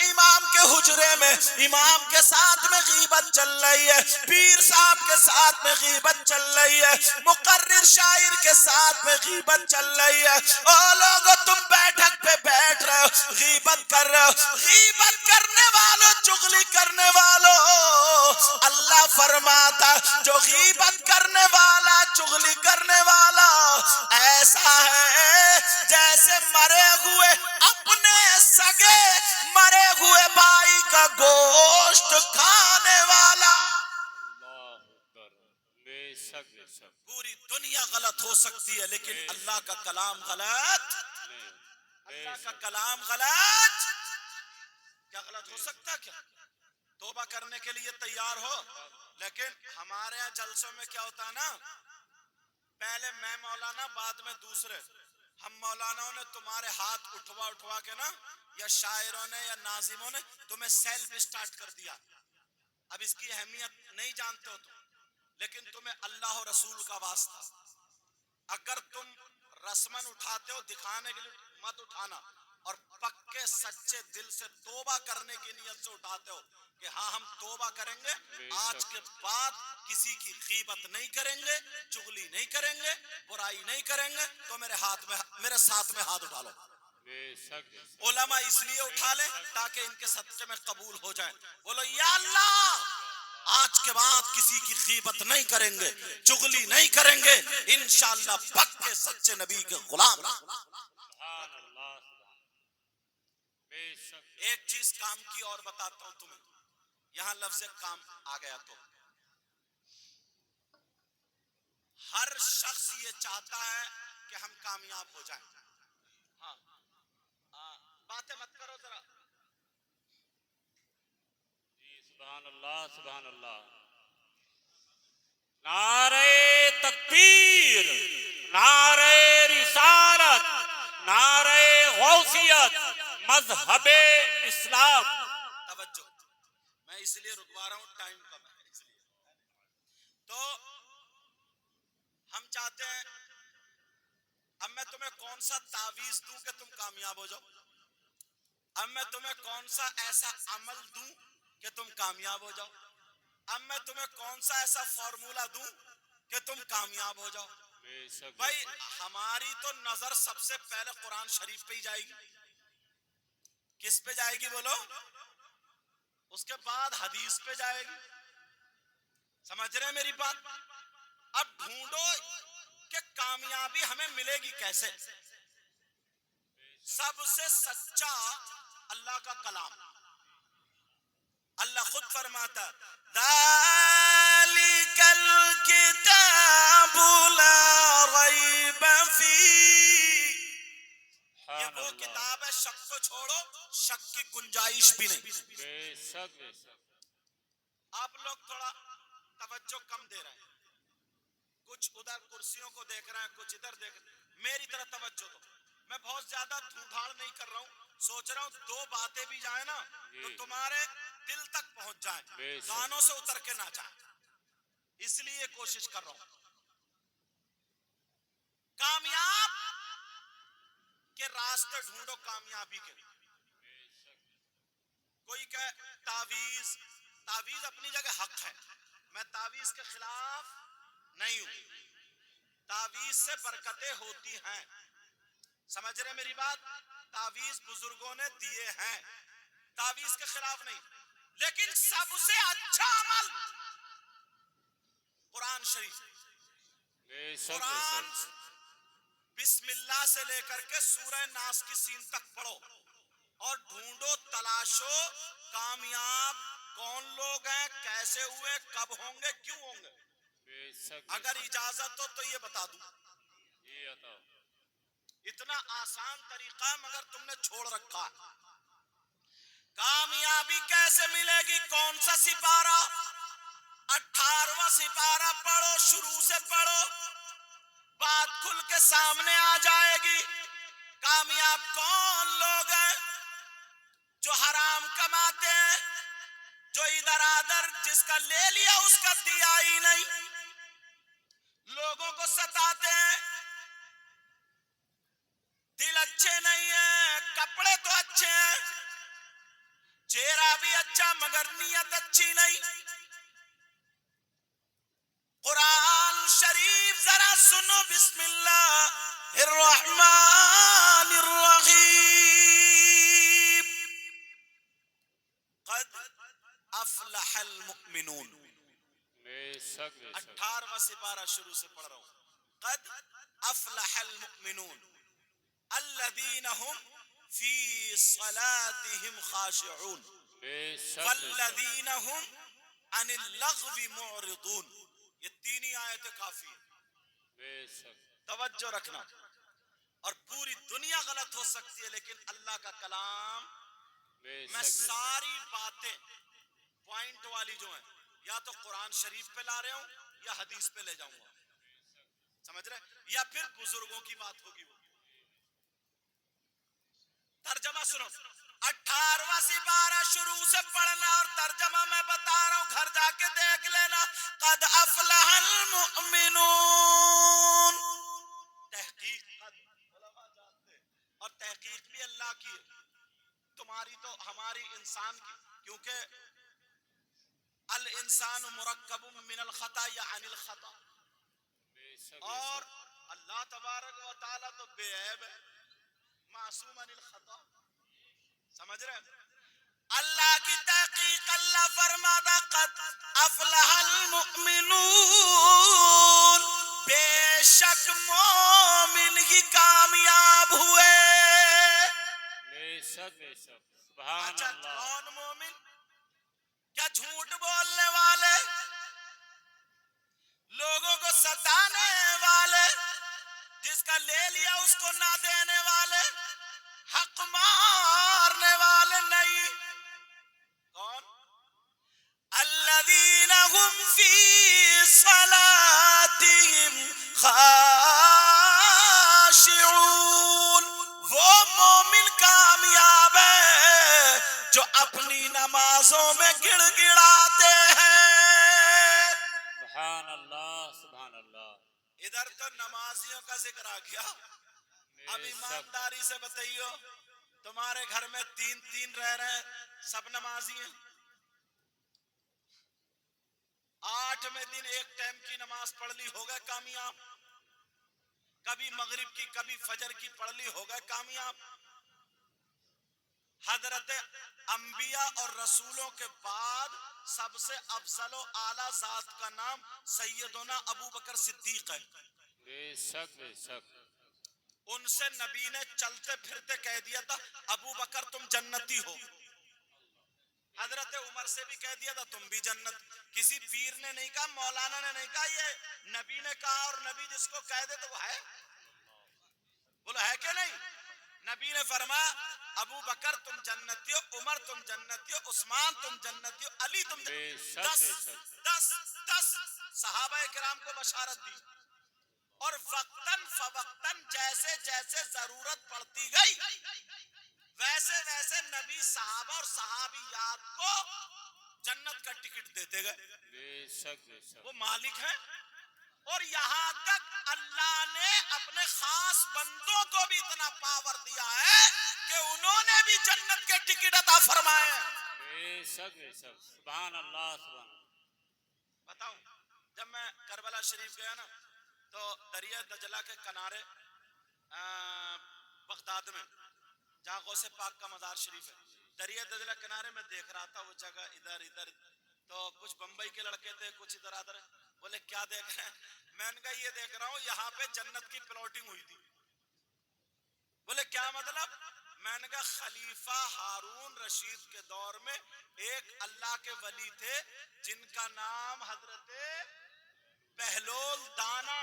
امام کے حجرے میں امام کے ساتھ میں غیبت چل رہی ہے, پیر صاحب کے ساتھ میں غیبت چل رہی ہے, مقرر شاعر کے ساتھ میں غیبت چل رہی ہے. او لوگوں تم بیٹھک پہ بیٹھ رہے ہو, غیبت کر رہے ہو. غیبت کرنے والوں, چغلی کرنے والوں, اللہ فرماتا جو غیبت کرنے والا, چغلی کرنے والا ایسا ہے جیسے مرے ہوئے اپنے سگے مرے ہوئے بھائی کا گوشت کھانے والا. پوری دنیا غلط ہو سکتی ہے لیکن اللہ کا کلام غلط, اللہ کا کلام غلط. کیا غلط ہو سکتا؟ کیا توبہ کرنے کے لیے تیار ہو. لیکن ہمارے یہاں جلسوں میں کیا ہوتا ہے نا, پہلے میں مولانا بعد میں دوسرے. ہم مولاناؤں نے تمہارے ہاتھ اٹھوا کے نا, یا شاعروں نے یا ناظموں نے تمہیں سیلف اسٹارٹ کر دیا. اب اس کی اہمیت نہیں جانتے ہو تم, لیکن تمہیں اللہ و رسول کا واسطہ, اگر تم رسمن اٹھاتے ہو دکھانے کے لیے مت اٹھانا, اور پکے سچے دل سے توبہ کرنے کی نیت سے اٹھاتے ہو کہ ہاں ہم توبہ کریں گے, آج کے بعد کسی کی غیبت نہیں کریں گے, چغلی نہیں کریں گے, برائی نہیں کریں گے, تو میرے ساتھ میں ہاتھ اٹھا لو. بے شک بے شک علماء اس لیے اٹھا لیں تاکہ ان کے صدقے میں قبول ہو جائیں. بولو یا اللہ آج کے بعد کسی کی غیبت نہیں کریں گے, چغلی نہیں کریں گے, انشاءاللہ پکے سچے نبی کے غلام. سبحان اللہ سبحان بے شک ایک چیز کام کی اور بتاتا ہوں تمہیں, یہاں لفظ کام آ گیا تو ہر شخص یہ چاہتا ہے کہ ہم کامیاب ہو جائیں. ہاں باتیں مت کرو ذرا. جی سبحان اللہ سبحان اللہ. نعرہ تکبیر, نعرہ رسالت, نعرہ غوثیت, مذہب اسلام. توجہ, میں اس لیے رکوا رہا ہوں, ٹائم کم ہے اس لیے. تو ہم چاہتے ہیں, اب میں تمہیں کون سا تعویذ دوں کہ تم کامیاب ہو جاؤ؟ اب میں تمہیں کون سا ایسا عمل دوں کہ تم کامیاب ہو جاؤ؟ اب میں تمہیں کون سا ایسا فارمولا دوں کہ تم کامیاب ہو جاؤ؟ بے شک بھائی ہماری تو نظر سب سے پہلے قرآن شریف پہ ہی جائے گی. کس پہ جائے گی بولو؟ اس کے بعد حدیث پہ جائے گی. سمجھ رہے ہیں میری بات؟ اب ڈھونڈو کہ کامیابی ہمیں ملے گی کیسے. سب سے سچا اللہ کا کلام. اللہ خود فرماتا ذالک الکتاب لا ریب فیہ, یہ وہ کتاب ہے شک کو چھوڑو, شک کی گنجائش بھی نہیں. بے شک بے شک. آپ لوگ تھوڑا توجہ کم دے رہے ہیں, کچھ ادھر کرسیوں کو دیکھ رہے ہیں, کچھ ادھر دیکھ رہے ہیں. میری طرح توجہ دو. میں بہت زیادہ دھوم نہیں کر رہا ہوں, سوچ رہا ہوں دو باتیں بھی جائیں نا تو تمہارے دل تک پہنچ جائیں, کانوں سے اتر کے نہ جائیں, اس لیے کوشش کر رہا ہوں. کامیاب کے راستے ڈھونڈو کامیابی کے. کوئی کہ تعویذ, تعویذ اپنی جگہ حق ہے, میں تعویذ کے خلاف نہیں ہوں. تعویذ سے برکتیں ہوتی ہیں, سمجھ رہے میری بات؟ تعویذ بزرگوں نے دیے ہیں, تعویذ کے خلاف نہیں. لیکن سب سے اچھا عمل قرآن شریف. بے شک بے قرآن شک. بسم اللہ سے لے کر کے سورہ ناس کی سین تک پڑھو اور ڈھونڈو, تلاشو کامیاب کون لوگ ہیں, کیسے ہوئے, کب ہوں گے, کیوں ہوں گے. بے شک اگر اجازت ہو تو یہ بتا دوں, یہ عطا. اتنا آسان طریقہ ہے مگر تم نے چھوڑ رکھا. کامیابی کیسے ملے گی؟ کون سا سپارہ؟ 18واں سپارہ پڑھو, شروع سے پڑھو, بات کھل کے سامنے آ جائے گی. کامیاب کون لوگ ہیں؟ جو حرام کماتے ہیں, جو ادھر ادھر جس کا لے لیا اس کا دیا ہی نہیں, لوگوں کو ستاتے ہیں, دل اچھے نہیں ہیں, کپڑے تو اچھے ہیں, چہرہ بھی اچھا مگر نیت اچھی نہیں. قرآن شریف ذرا سنو, بسم اللہ الرحمن الرحیم. قد افلح المؤمنون. بے شک بے شک. 18واں سپارہ شروع سے پڑھ رہا ہوں. قد افلح المؤمنون الذین هم فی صلاتهم خاشعون بے شک والذین هم عن اللغو معرضون. یہ تین ہی آیتیں کافی ہیں. بے شک. توجہ رکھنا. اور پوری دنیا غلط ہو سکتی ہے لیکن اللہ کا کلام بے میں شک. ساری باتیں پوائنٹ والی جو ہیں یا تو قرآن شریف پہ لا رہا ہوں یا حدیث پہ لے جاؤں گا, سمجھ رہے, یا پھر بزرگوں کی بات ہوگی. وہ ترجمہ سنو, 18واں سپارہ شروع سے پڑھنا اور ترجمہ میں بتا رہا ہوں, گھر جا کے دیکھ لینا. قد افلح المؤمنون. تحقیق قد علماء جانتے ہیں, اور تحقیق بھی اللہ کی ہے, تمہاری تو ہماری انسان کی, کیونکہ الانسان مرکب من الخطا یا عن الخطا, بے شک. اور اللہ تبارک و تعالی تو بے عیب ہے. معصوم عن الخطا. سمجھ رہے ہیں؟ اللہ کی تحقیق اللہ فرماتا قد افلح المؤمنون، بے شک مومن ہی کامیاب ہوئے. بے شک بے شک سبحان اچھا اللہ. کون مومن؟ کیا جھوٹ بولنے والے، لوگوں کو ستانے والے، جس کا لے لیا اس کو نہ دینے والے، حق مارنے والے نہیں. کون؟ الذین هم فی صلاتهم خاشعون، وہ مومن کامیاب ہے جو اپنی نمازوں میں گڑ گڑاتے ہیں. سبحان اللہ سبحان اللہ. ادھر تو نمازیوں کا ذکر آ گیا. اب بے شک ایمانداری سے بتائیو، تمہارے گھر میں تین رہ رہے ہیں، سب نمازی ہیں. 8ویں دن ایک ٹائم کی نماز پڑھ لی ہو گئے کامیاب، کبھی مغرب کی کبھی فجر کی پڑھ لی ہو گئے کامیاب. حضرت انبیاء اور رسولوں کے بعد سب سے افضل و اعلیٰ ذات کا نام سیدنا ابو بکر صدیق ہے. بے شک بے شک. ان سے نبی نے چلتے پھرتے کہہ دیا تھا ابو بکر تم جنتی ہو. حضرت عمر سے بھی کہہ دیا تھا تم بھی جنت. کسی پیر نے نہیں کہا، مولانا نے نہیں کہا، یہ نبی نے کہا. اور نبی جس کو کہہ دے تو وہ ہے، بولو ہے کہ نہیں؟ نبی نے فرمایا ابو بکر تم جنتی ہو، عمر تم جنتی ہو، عثمان تم جنتی ہو، علی تم بے جنتی. شک بے شک. 10 صحابہ کرام کو بشارت دی. اور وقتاً فوقتاً جیسے جیسے ضرورت پڑتی گئی ویسے ویسے نبی صحابہ اور صحابیات کو جنت کا ٹکٹ دیتے گئے. بے شک بے شک. وہ مالک ہیں. اور یہاں تک اللہ نے اپنے خاص بندوں کو بھی اتنا پاور دیا ہے کہ انہوں نے بھی جنت کے ٹکٹ عطا فرمائے. بے شک بے شک سبحان اللہ سبحان اللہ. بتاؤں، جب میں کربلا شریف گیا نا تو دریا دجلہ کے کنارے بغداد میں جہاں غوث پاک کا مزار شریف ہے، دریا دجلہ کنارے میں دیکھ رہا تھا وہ جگہ ادھر تو کچھ بمبئی کے لڑکے تھے، کچھ ادھر. بولے کیا دیکھ رہے ہیں؟ میں نے کہا یہ دیکھ رہا ہوں یہاں پہ جنت کی پلاٹنگ ہوئی تھی. بولے کیا مطلب؟ میں نے کہا خلیفہ ہارون رشید کے دور میں ایک اللہ کے ولی تھے جن کا نام حضرت بہلول دانا،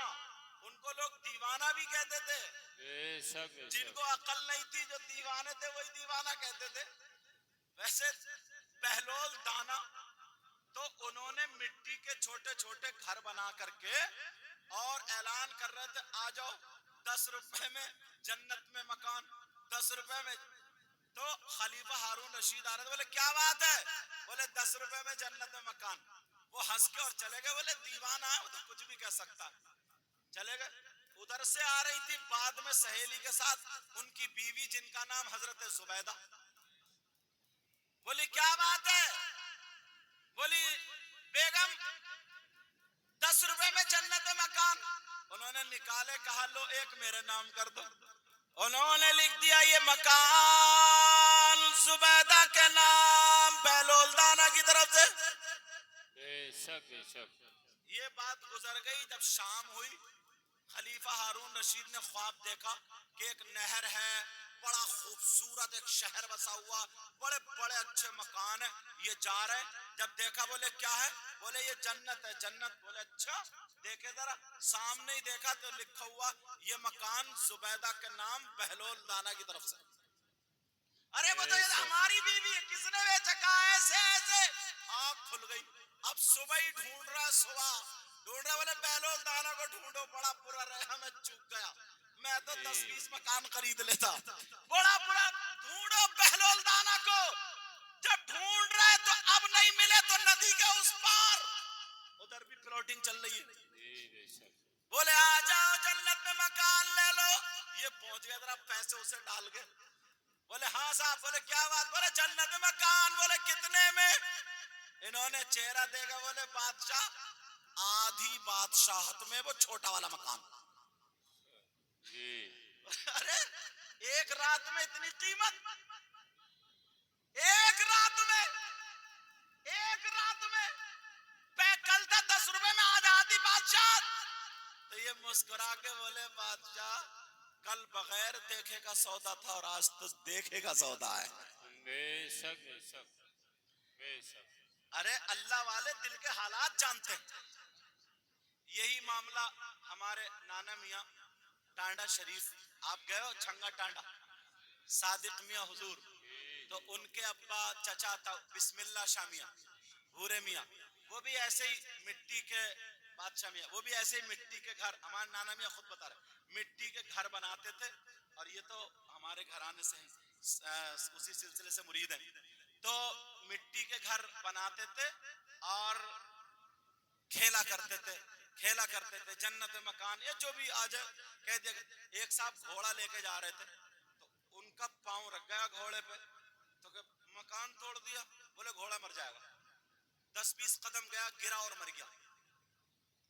ان کو لوگ دیوانہ بھی کہتے تھے. بے شک بے جن شک. کو عقل نہیں تھی، جو دیوانے تھے وہی دیوانہ کہتے تھے. ویسے بہلول دانا تو انہوں نے مٹی کے چھوٹے چھوٹے گھر بنا کر کے اور اعلان کر رہے تھے آ جاؤ 10 روپے میں جنت میں مکان، 10 روپے میں. تو خلیفہ ہارون رشید آ رہے تھے. بولے کیا بات ہے؟ بولے 10 روپے میں جنت میں مکان. وہ ہنس کے اور چلے گئے. بولے دیوانہ ہے وہ تو کچھ بھی کہہ سکتا. چلے گئے. ادھر سے آ رہی تھی بعد میں سہیلی کے ساتھ ان کی بیوی جن کا نام حضرت زبیدہ. بولی کیا بات ہے؟ بولی بیگم 10 روپے میں جنت مکان. انہوں نے نکالے، کہا لو ایک میرے نام کر دو. انہوں نے لکھ دیا یہ مکان زبیدہ کے نام بہلول دانا کی طرف سے. بے شک بے شک. یہ بات گزر گئی. جب شام ہوئی خلیفہ ہارون رشید نے خواب دیکھا کہ ایک نہر ہے، بڑا خوبصورت ایک شہر بسا ہوا، بڑے بڑے اچھے مکان ہیں، یہ جا رہے ہیں. جب دیکھا بولے کیا ہے؟ بولے یہ جنت ہے. جنت. بولے اچھا دیکھے ذرا. سامنے ہی دیکھا تو لکھا ہوا یہ مکان زبیدہ کے نام بہلول دانا کی طرف سے. ارے بتائیے ہماری بیوی ہے، کس نے بیچا؟ کہا ایسے ایسے. آنکھ کھل گئی. اب صبح ہی ڈھونڈ رہا، صبح ڈھونڈ رہا. بولے بہلول دانا کو ڈھونڈو. بڑا برا رہا، میں چوک گیا. میں تو 10-20 مکان خرید لیتا. بڑا برا ڈھونڈو بہلول دانا کو. جب ڈھونڈ رہے تو اب نہیں ملے تو ندی کے اس پار ادھر بھی پلاٹنگ چل رہی ہے. بے شک. بولے آ جاؤ جنت میں مکان لے لو. یہ پہنچ گئے، ذرا پیسے اسے ڈال گئے. بولے ہاں صاحب. بولے کیا بات؟ بولے جنت میں مکان. بولے کتنے میں؟ انہوں نے چہرہ دیکھا. بولے بادشاہ آدھی بادشاہت میں وہ چھوٹا والا مکان. جی. ارے ایک رات میں اتنی قیمت، ایک رات میں، ایک رات میں کل تھا 10 روپے میں آج آتی بادشاہ. تو یہ مسکرا کے بولے بادشاہ کل بغیر دیکھے کا سودا تھا اور آج تو دیکھے کا سودا ہے. بے شک بے شک بے شک. ارے اللہ والے دل کے حالات جانتے ہیں. یہی معاملہ ہمارے نانا میاں ٹانڈا شریف، آپ گئے ہو چھنگا ٹانڈا، صادق میاں حضور، تو ان کے ابا چچا تھا بسم اللہ شاہ میاں بھورے میاں، وہ بھی ایسے ہی مٹی کے بادشاہ میاں، وہ بھی ایسے ہی مٹی کے گھر، ہمارے نانا میاں خود بتا رہے مٹی کے گھر بناتے تھے. اور یہ تو ہمارے گھرانے سے اسی سلسلے سے مرید ہیں. تو مٹی کے گھر بناتے تھے اور کھیلا کرتے تھے، کھیلا کرتے تھے جنت مکان یا جو بھی آج کہہ دیا. ایک صاحب گھوڑا لے کے جا رہے تھے تو ان کا پاؤں رکھ گیا گھوڑے پہ تو کہ مکان توڑ دیا، بولے گھوڑا مر جائے گا. 10-20 قدم گیا گرا اور مر گیا.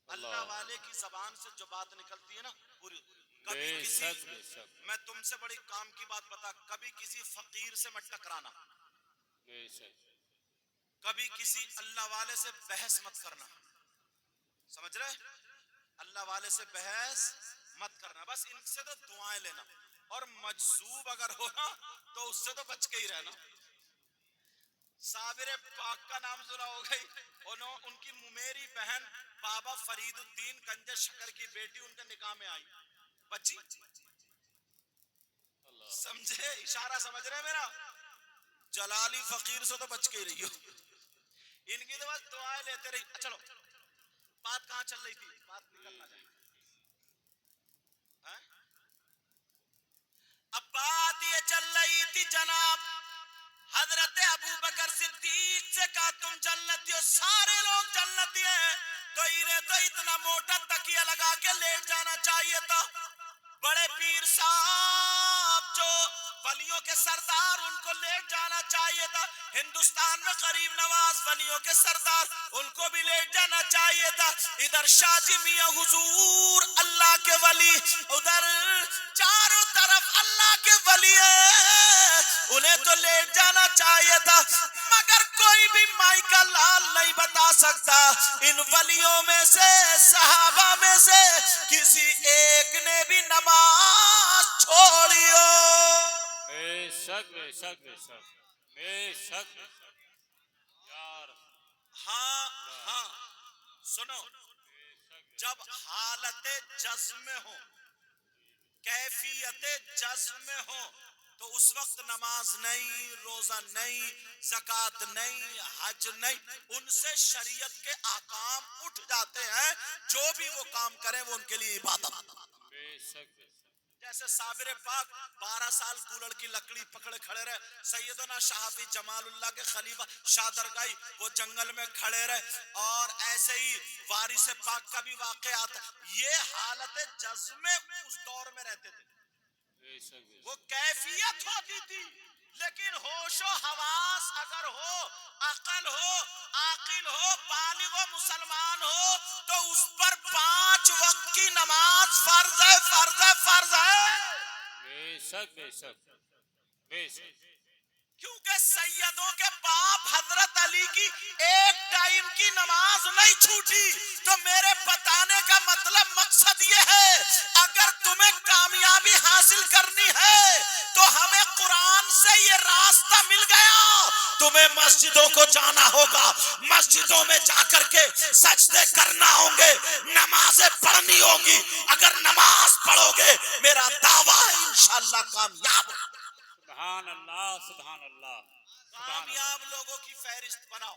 اللہ والے کی زبان سے جو بات نکلتی ہے نا پوری. کبھی بے کسی، شک بے شک میں تم سے بڑی کام کی بات بتا، کبھی کسی فقیر سے مت ٹکرانا، بے شک. کبھی کسی اللہ والے سے بحث مت کرنا، سمجھ رہے؟ اللہ والے سے بحث مت کرنا، بس ان سے تو دعائیں لینا. اور مجذوب اگر ہو نا تو اس سے تو بچ کے ہی رہنا. صابر پاک کا نام سنا ہو گئی، ان کی میری بہن بابا فرید الدین گنج شکر کی بیٹی ان کے نکاح میں آئی بچی. سمجھے اشارہ، سمجھ رہے میرا؟ جلالی فقیر سے تو بچ کے ہی رہی ہو. ان کی تو بس دعائیں لیتے رہی. چلو بات کہاں چل رہی تھی؟ بات نکلنا چاہیے. اب بات یہ چل رہی تھی جناب حضرت ابو بکر صدیق سے کہا تم جنتی ہو، سارے لوگ جنتی ہیں، تو انہیں تو اتنا موٹا تکیہ لگا کے لیٹ جانا چاہیے تھا. بڑے پیر صاحب جو ولیوں کے سردار، ان کو لیٹ جانا چاہیے تھا. ہندوستان میں غریب نواز ولیوں کے سردار، ان کو بھی لیٹ جانا چاہیے تھا. ادھر شاہ جی میاں حضور اللہ کے ولی، ادھر چاروں طرف اللہ کے ولی ہیں، انہیں تو لیٹ جانا چاہیے تھا. مگر کوئی بھی مائی کا لال نہیں بتا سکتا ان ولیوں میں سے، صحابہ میں سے کسی ایک نے بھی نماز چھوڑی ہو. بے شک بے شک بے شک بے شک یار. ہاں ہاں سنو، جب حالت جزم میں ہو، کیفیت جزم میں ہو، تو اس وقت نماز نہیں، روزہ نہیں، زکوٰۃ نہیں، حج نہیں. ان سے شریعت کے احکام اٹھ جاتے ہیں. جو بھی وہ کام کریں وہ ان کے لیے عبادت. بے شک بے شک. جیسے صابر پاک 12 سال کولڑ کی لکڑی پکڑے کھڑے رہے. سیدنا شاہ حفیظ جمال اللہ کے خلیفہ شاہ درگاہی وہ جنگل میں کھڑے رہے. اور ایسے ہی وارث پاک کا بھی واقعہ آتا. یہ حالت جزم میں اس دور میں رہتے تھے. بے شک بے وہ شک. کیفیت ہوتی تھی، لیکن ہوش و حواس اگر ہو، عقل ہو، عاقل ہو، بالغ و مسلمان ہو، تو اس پر 5 وقت کی نماز فرض ہے، فرض ہے، فرض ہے. بے شک بے شک بے شک. کیونکہ سیدوں کے باپ حضرت علی کی ایک ٹائم کی نماز نہیں چھوٹی. تو میرے بتانے کا مطلب مقصد یہ ہے، اگر تمہیں کامیابی حاصل کرنی ہے تو ہمیں قرآن سے یہ راستہ مل گیا. تمہیں مسجدوں کو جانا ہوگا، مسجدوں میں جا کر کے سجدے کرنا ہوں گے، نمازیں پڑھنی ہوں گی. اگر نماز پڑھو گے میرا دعویٰ ہے انشاءاللہ کامیاب. سبحان اللہ سبحان اللہ سبحان اللہ. کامیاب لوگوں کی فہرست بناؤ،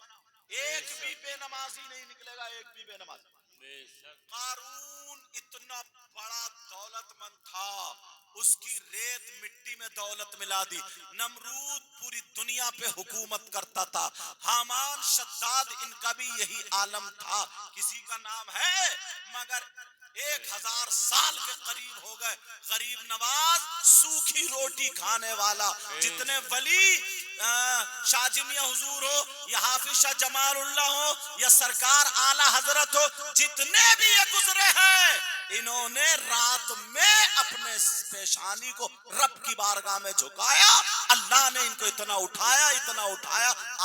ایک بھی بے نمازی نہیں نکلے گا، ایک بھی بے نمازی. بے شک. قارون اتنا بڑا دولت مند تھا، اس کی ریت مٹی میں دولت ملا دی. نمرود پوری دنیا پہ حکومت کرتا تھا. حامان شداد ان کا بھی یہی عالم تھا. کسی کا نام ہے، مگر 1000 سال کے قریب ہو گئے. غریب نواز سوکھی روٹی کھانے والا. جتنے ولی شاہ میاں حضور ہو یا حافظ شاہ جمال اللہ ہو یا سرکار اعلی حضرت ہو، جتنے بھی یہ گزرے ہیں انہوں نے رات میں اپنے پیشانی کو رب کی بارگاہ میں جھکایا، اللہ نے ان کو اتنا اٹھایا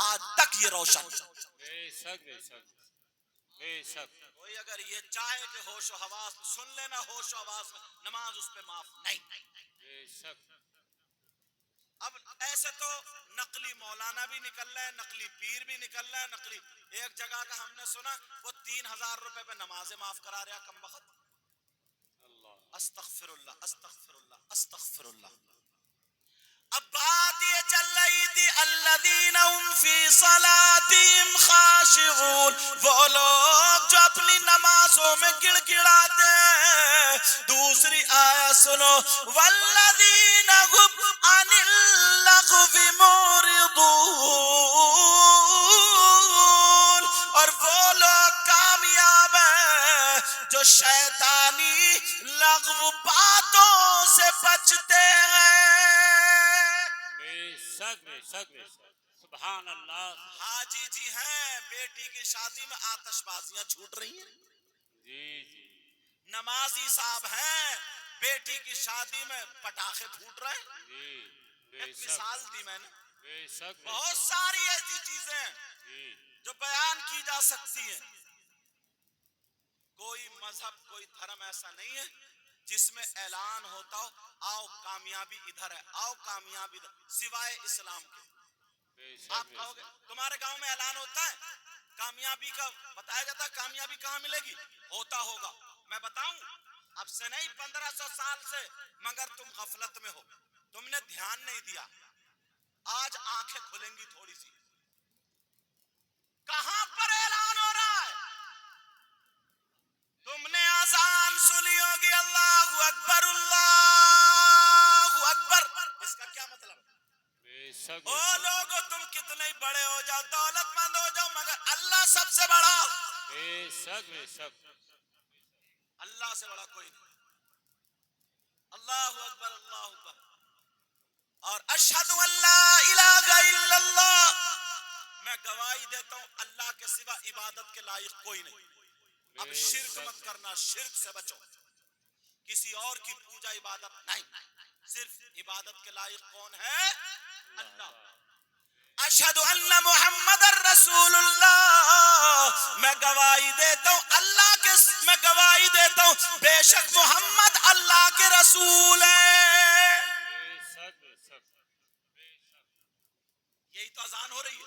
آج تک یہ روشن۔ بے شک بے شک بے شک۔ کوئی اگر یہ چاہے کہ ہوش و حواس سن لینا، ہوش و حواس میں نماز اس پہ معاف نہیں۔ بے شک۔ اب ایسے تو نقلی مولانا بھی نکل رہے ہیں، نقلی پیر بھی نکل رہے ہیں، نقلی ایک جگہ کا ہم نے سنا وہ 3000 روپے پہ نمازیں معاف کرا رہا کم بخت۔ استغفر اللہ استغفر اللہ استغفر اللہ۔ اب بات یہ چل رہی تھی الذین هم فی صلاتهم خاشعون، وہ لوگ جو اپنی نمازوں میں گڑ گڑاتے ہیں۔ دوسری آیت سنو، والذین هم عن اللغو معرضون، اور وہ لوگ کامیاب ہیں جو شیطانی لغو باتوں سے بچتے ہیں۔ بے شک بے شک بے شک۔ سبحان اللہ۔ حاجی جی ہیں، بیٹی کی شادی میں آتش بازیاں چھوٹ رہی ہیں۔ جی جی۔ نمازی صاحب ہیں، بیٹی کی شادی میں پٹاخے پھوٹ رہے ہیں۔ جی بے ایک شک مثال دی میں نے، بے شک۔ بہت ساری ایسی چیزیں ہیں جی جو بیان کی جا سکتی ہیں۔ کوئی مذہب کوئی دھرم ایسا نہیں ہے جس میں اعلان ہوتا ہو آؤ کامیابی ادھر ہے، آؤ کامیابی ادھر، سوائے اسلام کے۔ بے شک آپ کہو گے تمہارے گاؤں میں اعلان ہوتا ہے کامیابی کا، بتایا جاتا ہے کامیابی کہاں ملے گی؟ ہوتا ہوگا، میں بتاؤں اب سے نہیں 1500 سال سے، مگر تم غفلت میں ہو، تم نے دھیان نہیں دیا، آج آنکھیں کھلیں گی تھوڑی سی۔ کہاں پر اعلان ہو رہا ہے؟ تم نے اذان سنی ہوگی اللہ اکبر اللہ اکبر، اس کا کیا مطلب؟ بے شک او لوگو تم کتنے ہی بڑے ہو جاؤ، دولت مند ہو جاؤ، مگر اللہ سب سے بڑا، بے شک بے شک۔ اللہ سے بڑا کوئی نہیں۔ اللہ اکبر اللہ اکبر، اور اشہد ان لا الہ الا اللہ، میں گواہی دیتا ہوں اللہ کے سوا عبادت کے لائق کوئی نہیں۔ اب شرک مت کرنا، شرک سے بچو، کسی اور کی پوجا عبادت نہیں، صرف عبادت کے لائق کون ہے؟ اللہ۔ اشہد ان محمد الرسول اللہ، میں گواہی دیتا ہوں اللہ کے، میں گواہی دیتا ہوں بے شک محمد اللہ کے رسول ہیں۔ بے شک بے شک بے شک۔ یہی تو اذان ہو رہی ہے۔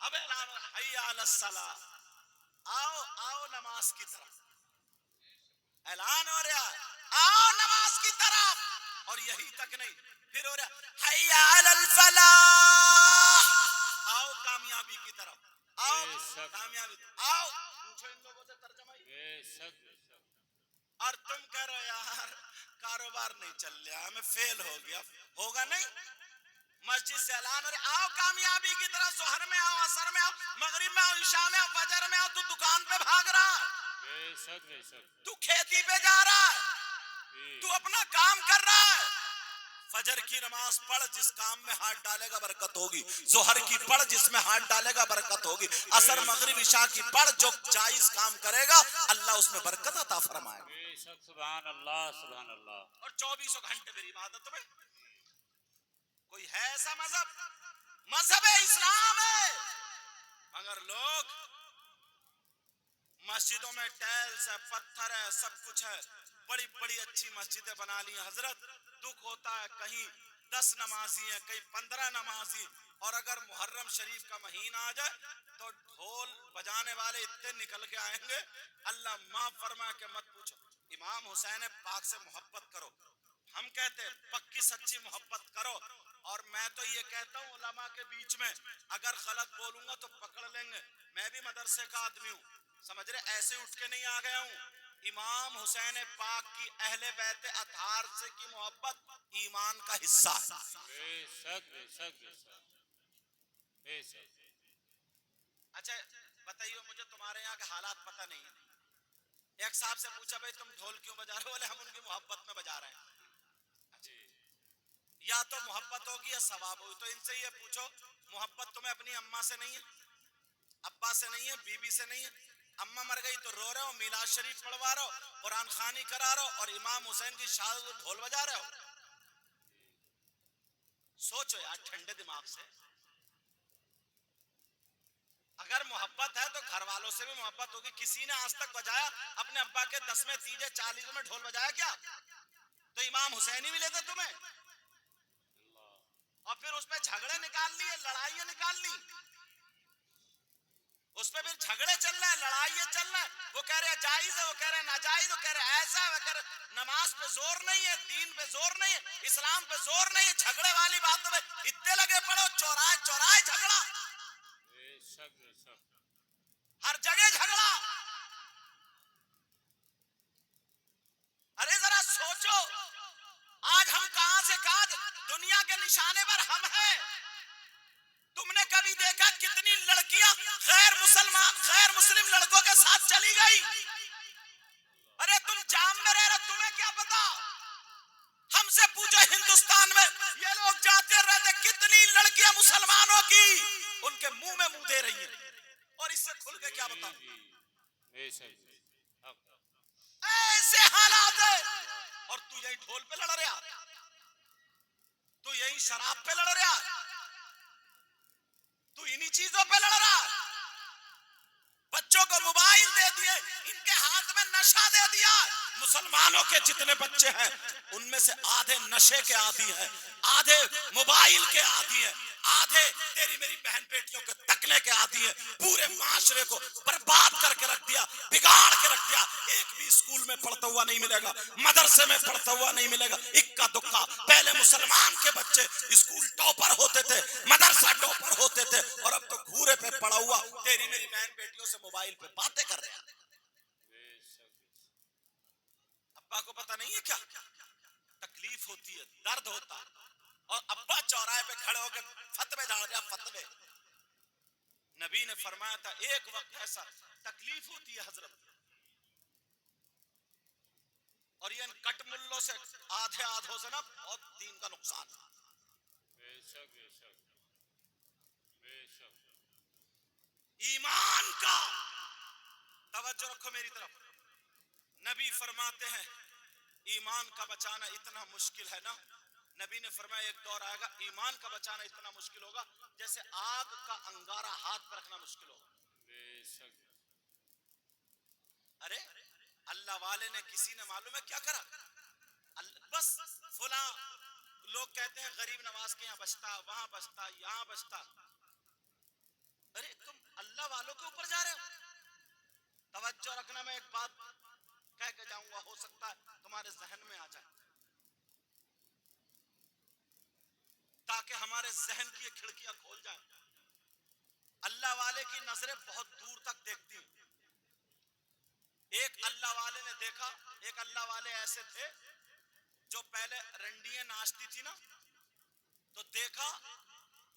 اب اعلان حی علی الصلاۃ، آؤ آؤ نماز کی طرف، اعلان ہو رہا ہے آؤ نماز کی طرف، اور یہی تک نہیں، پھر ہو رہا حی علی الفلاح، آؤ کامیابی کی طرف، آؤ کامیابی، آؤ پوچھو ان لوگوں سے ترجمہ ہی۔ بے شک بے شک۔ اور تم کہہ رہے ہو یار کاروبار نہیں چل رہا، ہمیں فیل ہو گیا، ہوگا نہیں۔ مسجد سے اعلان ہو رہا آؤ کامیابی کی طرف، ظہر میں آؤ، عصر میں آؤ، مغرب میں آؤ، عشاء میں آؤ، فجر میں آؤ، تو دکان پہ بھاگ رہا ہے، بے شک بے شک۔ تو کھیتی پہ جا رہا ہے، تو اپنا کام کر رہا ہے۔ فجر کی نماز پڑھ، جس کام میں ہاتھ ڈالے گا برکت ہوگی، ظہر کی پڑھ جس میں ہاتھ ڈالے گا برکت ہوگی، عصر مغرب عشاء کی پڑھ، جو جائز کام کرے گا اللہ اس میں برکت عطا فرمائے گا۔ بے شک سبحان اللہ سبحان اللہ۔ اور 24 گھنٹے میری عبادت میں کوئی ہے ایسا مذہب؟ مذہب اسلام ہے، مگر لوگ مسجدوں میں ٹائلز ہے، پتھر ہے، سب کچھ ہے، بڑی بڑی اچھی مسجدیں بنا لی ہیں۔ حضرت دکھ ہوتا ہے کہیں 10 نمازی ہیں، کہیں 15 نمازی، اور اگر محرم شریف کا مہینہ آ جائے تو ڈھول بجانے والے اتنے نکل کے آئیں گے، اللہ معاف فرمائے کہ مت پوچھو۔ امام حسین پاک سے محبت کرو، ہم کہتے ہیں پکی سچی محبت کرو، اور میں تو یہ کہتا ہوں علماء کے بیچ میں اگر غلط بولوں گا تو پکڑ لیں گے، میں بھی مدرسے کا آدمی ہوں، سمجھ رہے، ایسے اٹھ کے نہیں آ گیا ہوں۔ امام حسین پاک کی اہل بیت اطہار سے کی محبت ایمان کا حصہ ہے۔ بے شک بے شک بے شک بے شک۔ اچھا بتائیے مجھے تمہارے یہاں کے حالات پتہ نہیں ہے، ایک صاحب سے پوچھا بھائی تم ڈھول کیوں بجا رہے ہو؟ بولے ہم ان کی محبت میں بجا رہے ہیں۔ یا تو محبت ہوگی یا ثواب ہوگی. تو ان سے یہ پوچھو محبت تمہیں اپنی اماں سے نہیں ہے, ابا سے نہیں ہے, بیوی سے نہیں ہے؟ اماں مر گئی تو رو رہے ہو, میلاد شریف پڑھوا رہے ہو, قرآن خوانی کرا رہے ہو, اور امام حسین کی شہادت کو ڈھول بجا رہے ہو. سوچو یار ٹھنڈے دماغ سے. اگر محبت ہے تو گھر والوں سے بھی محبت ہوگی. کسی نے آج تک بجایا اپنے ابا کے 10ویں تیجے 40 میں ڈھول بجایا کیا؟ تو امام حسین ہی ملے تھے تمہیں, اور پھر اس پہ جھگڑے نکال لیے, لڑائیاں نکال لی. اس پہ پھر جھگڑے چل رہے ہیں, لڑائیاں چل رہے ہیں. وہ کہہ رہے ہیں جائز ہے, وہ کہہ رہے ہیں ناجائز, وہ کہہ رہے ہیں ایسا ہے, وہ کہہ رہے ہیں نماز پہ زور نہیں ہے, دین پہ زور نہیں ہے, اسلام پہ زور نہیں ہے. جھگڑے والی باتوں میں اتنے لگے پڑو, چوراہے چوراہے جھگڑا, ہر جگہ جھگڑا. ارے ذرا سوچو آج ہم کہاں سے کہاں, دنیا کے نشانے پر ہم ہیں. تم نے کبھی دیکھا کتنی لڑکیاں غیر مسلم لڑکوں کے ساتھ چلی گئی؟ ارے تم جام میں رہ رہے, تمہیں کیا پتا؟ ہم سے پوچھو ہندوستان میں یہ لوگ جاتے رہتے, کتنی لڑکیاں مسلمانوں کی ان کے منہ میں منہ دے رہی ہیں, اور اس سے کھل کے کیا بتاؤ؟ ایسے حالات ہیں, اور تو یہی ڈھول پہ لڑ رہا, تو یہی شراب پہ لڑ رہا, تو انہی چیزوں پہ لڑ رہا. بچوں کو موبائل دے دیے, ان کے ہاتھ میں نشہ دے دیا. مسلمانوں کے جتنے بچے ہیں ان میں سے آدھے نشے کے عادی ہیں, آدھے موبائل کے عادی ہیں, آدھے تیری میری بہن بیٹیوں کے تکنے کے عادی ہیں. پورے معاشرے کو برباد کر کے رکھ دیا, بگاڑ کے رکھ دیا. ایک بھی اسکول میں پڑھتا ہوا نہیں ملے گا, مدرسے میں پڑھتا ہوا نہیں ملے گا. اکا دکا. پہلے مسلمان کے بچے اسکول ٹاپر ہوتے تھے, مدرسہ ٹاپر ہوتے تھے, اور اب تو گھورے پہ پڑا ہوا تیری میری بہن بیٹیوں سے موبائل پہ باتیں کر رہے ہیں. ابا کو پتہ نہیں ہے کیا تکلیف ہوتی ہے, درد ہوتا ہے, اور ابا چوراہے پہ کھڑے ہو کے فتوے جھاڑ رہا, فتوے. نبی نے فرمایا تھا ایک وقت ایسا تکلیف ہوتی ہے حضرت, اور یہ کٹ ملوں سے آدھے آدھوں سے نا بہت دین کا نقصان ہے. ایمان کا توجہ رکھو میری طرف. نبی فرماتے ہیں ایمان کا بچانا اتنا مشکل ہے نا, نبی نے فرمایا ایک دور آئے گا ایمان کا بچانا اتنا مشکل ہوگا جیسے آگ کا انگارہ ہاتھ پر رکھنا مشکل ہوگا. ارے اللہ والے نے کسی نے معلوم ہے کیا کرا, بس فلاں لوگ کہتے ہیں غریب نواز کے یہاں بچتا, وہاں بچتا, یہاں بچتا. ارے تم اللہ والوں کے اوپر جا رہے ہو. توجہ رکھنا, میں ایک بات کہہ کے جاؤں گا, ہو سکتا ہے تمہارے ذہن میں آ جائے, تاکہ ہمارے ذہن کی کھڑکیاں کھول جائیں. اللہ والے کی نظریں بہت دور تک دیکھتی ہیں. ایک اللہ والے نے دیکھا, ایک اللہ والے ایسے تھے جو پہلے رنڈیاں ناچتی تھی نا, تو دیکھا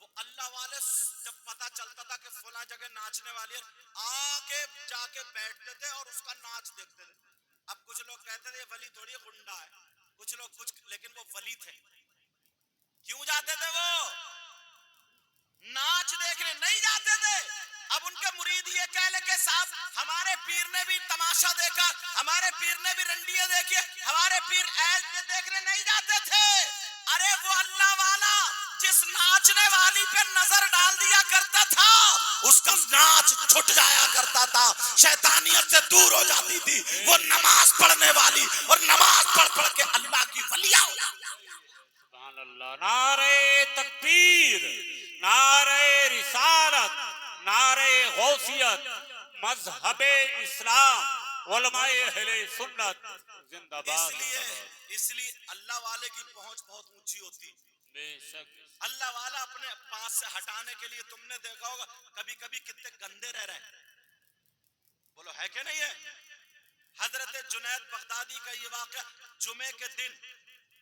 وہ اللہ والے جب پتا چلتا تھا کہ فلاں جگہ ناچنے والی ہے, آگے جا کے بیٹھتے تھے اور اس کا ناچ دیکھتے تھے. اب کچھ لوگ کہتے تھے یہ ولی تھوڑی گنڈا ہے, کچھ لوگ کچھ, لیکن وہ ولی تھے. کیوں جاتے تھے وہ ناچ دیکھنے؟ نہیں جاتے تھے. اب ان کے مرید یہ کہہ لے کہ صاحب ہمارے پیر نے بھی تماشا دیکھا, ہمارے پیر نے بھی رنڈیاں دیکھی, ہمارے پیر ایسے دیکھنے نہیں جاتے تھے. ارے وہ اللہ والا جس ناچنے والی پہ نظر ڈال دیا کرتا تھا اس کا ناچ چھٹ جایا کرتا تھا, شیطانیت سے دور ہو جاتی تھی. وہ نماز پڑھنے والی اور نماز پڑھ پڑھ کے اللہ کی ولیاں ہو جاتی. سبحان اللہ. نعرہ تکبیر, نعرہ رسالت, نعرہ غوثیت, مذہب اسلام, علماء اہل سنت زندہ باد. اس لیے اللہ والے کی پہنچ بہت اونچی ہوتی. بے شک اللہ والا اپنے پاس سے ہٹانے کے لیے تم نے دیکھا ہوگا کبھی کبھی کتنے گندے رہ رہے ہیں, بولو ہے کہ نہیں ہے؟ حضرت جنید بغدادی کا یہ واقعہ, جمعے کے دن,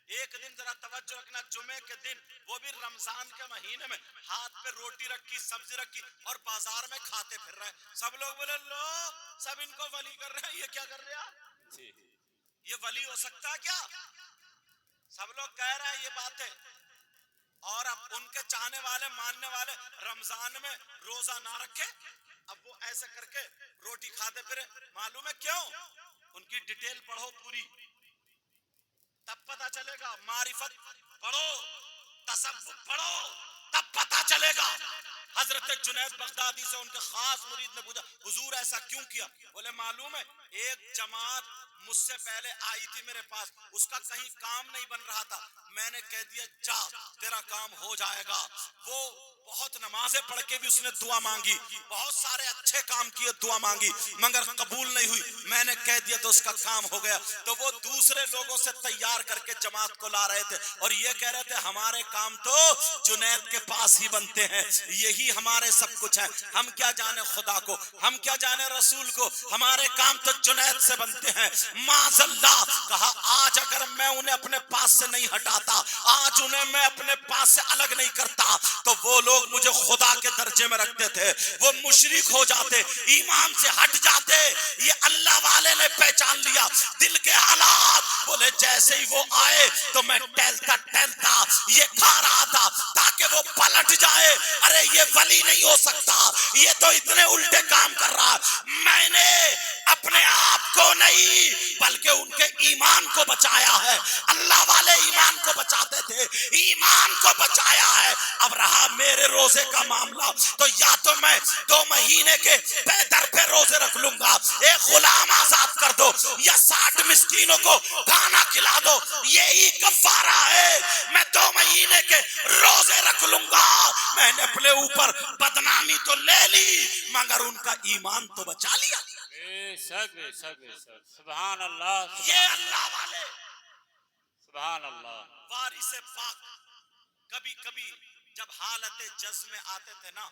ایک دن ذرا توجہ رکھنا, جمعے کے دن وہ بھی رمضان کے مہینے میں, ہاتھ پہ روٹی رکھی, سبزی رکھی, اور بازار میں کھاتے پھر رہے ہیں. سب لوگ بولے لو سب ان کو ولی کر رہے ہیں, یہ کیا کر رہے ہیں, یہ ولی ہو سکتا ہے کیا؟ سب لوگ کہہ رہے ہیں یہ باتیں. اور اب ان کے چاہنے والے ماننے والے رمضان میں روزہ نہ رکھے، اب وہ ایسے کر کے روٹی کھاتے پھرے. معلوم ہے کیوں؟ ان کی ڈیٹیل پڑھو پوری، تب پتا چلے گا. معرفت پڑھو، تصوف پڑھو، تب پتا چلے گا. حضرت جنید بغدادی سے ان کے خاص مرید نے پوچھا حضور ایسا کیوں کیا؟ بولے معلوم ہے ایک جماعت مجھ سے پہلے آئی تھی میرے پاس، اس کا کہیں کام نہیں بن رہا تھا، میں نے کہہ دیا جا تیرا کام ہو جائے گا. وہ بہت نمازیں پڑھ کے بھی اس نے دعا مانگی، بہت سارے اچھے کام کیے، دعا مانگی، مگر قبول نہیں ہوئی. میں نے کہہ دیا تو اس کا کام ہو گیا. تو وہ دوسرے لوگوں سے تیار کر کے جماعت کو لا رہے تھے اور یہ کہہ رہے تھے ہمارے کام تو جنید کے پاس ہی بنتے ہیں، یہی ہمارے سب کچھ ہے. ہم کیا جانے خدا کو، ہم کیا جانے رسول کو، ہمارے کام تو جنید سے بنتے ہیں. معاذ اللہ. کہا آج اگر میں انہیں اپنے پاس سے نہیں ہٹاتا، آج انہیں میں اپنے پاس سے الگ نہیں کرتا، تو وہ لوگ مجھے خدا کے درجے میں رکھتے تھے، وہ مشرک ہو جاتے، ایمان سے ہٹ جاتے. یہ اللہ والے نے پہچان لیا دل کے حالات. بولے جیسے ہی وہ آئے تو میں ٹہلتا ٹہلتا یہ کھا رہا تھا تاکہ وہ پلٹ جائے. ارے یہ ولی نہیں ہو سکتا، یہ تو اتنے الٹے کام کر رہا. میں نے اپنے آپ کو نہیں بلکہ ان کے ایمان کو بچایا ہے. اللہ والے ایمان کو بچاتے تھے، ایمان کو بچایا ہے. اب رہا میرے روزے کا معاملہ تو یا تو میں 2 مہینے کے بے در پہ روزے رکھ لوں گا، ایک غلام آزاد کر دو یا 60 مسکینوں کو کھانا کھلا دو، یہی کفارہ ہے. میں 2 مہینے کے روزے رکھ لوں گا. میں نے اپنے اوپر بدنامی تو لے لی مگر ان کا ایمان تو بچا لیا. بے شک بے شک بے شک. سبحان اللہ. یہ اللہ والے سبحان اللہ. وارث پاک کبھی کبھی جب حالت جذب میں آتے تھے نا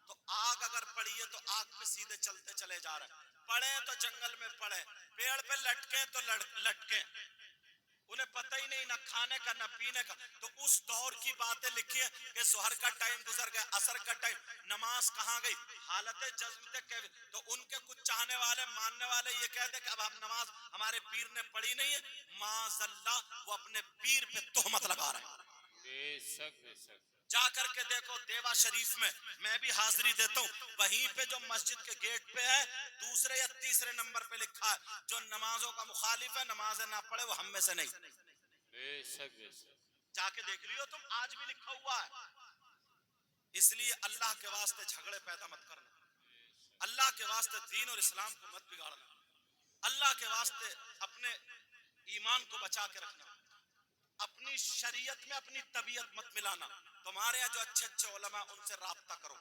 تو آگ اگر پڑی ہے تو آگ پہ سیدھے چلتے چلے جا رہے، پڑے تو جنگل میں پڑے، پیڑ پہ لٹکے تو لٹکے، انہیں پتہ ہی نہیں نہ کھانے کا نہ پینے کا. تو اس دور کی باتیں لکھی ہیں کہ ظہر کا ٹائم گزر گیا، عصر کا ٹائم، نماز کہاں گئی، حالت جذب تک. تو ان کے کچھ چاہنے والے ماننے والے یہ کہتے کہ اب ہم نماز ہمارے پیر نے پڑھی نہیں ہے. معاذ اللہ وہ اپنے پیر پہ تہمت لگا رہے ہیں. بے شک بے شک. جا کر کے دیکھو دیوا شریف میں بھی حاضری دیتا ہوں، وہیں پہ جو مسجد کے گیٹ پہ ہے 2 یا 3 نمبر پہ لکھا ہے جو نمازوں کا مخالف ہے نمازیں نہ پڑھے وہ ہم میں سے نہیں. بے شک بے شک. جا کے دیکھ لیو تم، آج بھی لکھا ہوا ہے. اس لیے اللہ کے واسطے جھگڑے پیدا مت کرنا، اللہ کے واسطے دین اور اسلام کو مت بگاڑنا، اللہ کے واسطے اپنے ایمان کو بچا کے رکھنا، اپنی شریعت میں اپنی طبیعت مت ملانا. تمہارے یہاں جو اچھے اچھے علماء ان سے رابطہ کرو،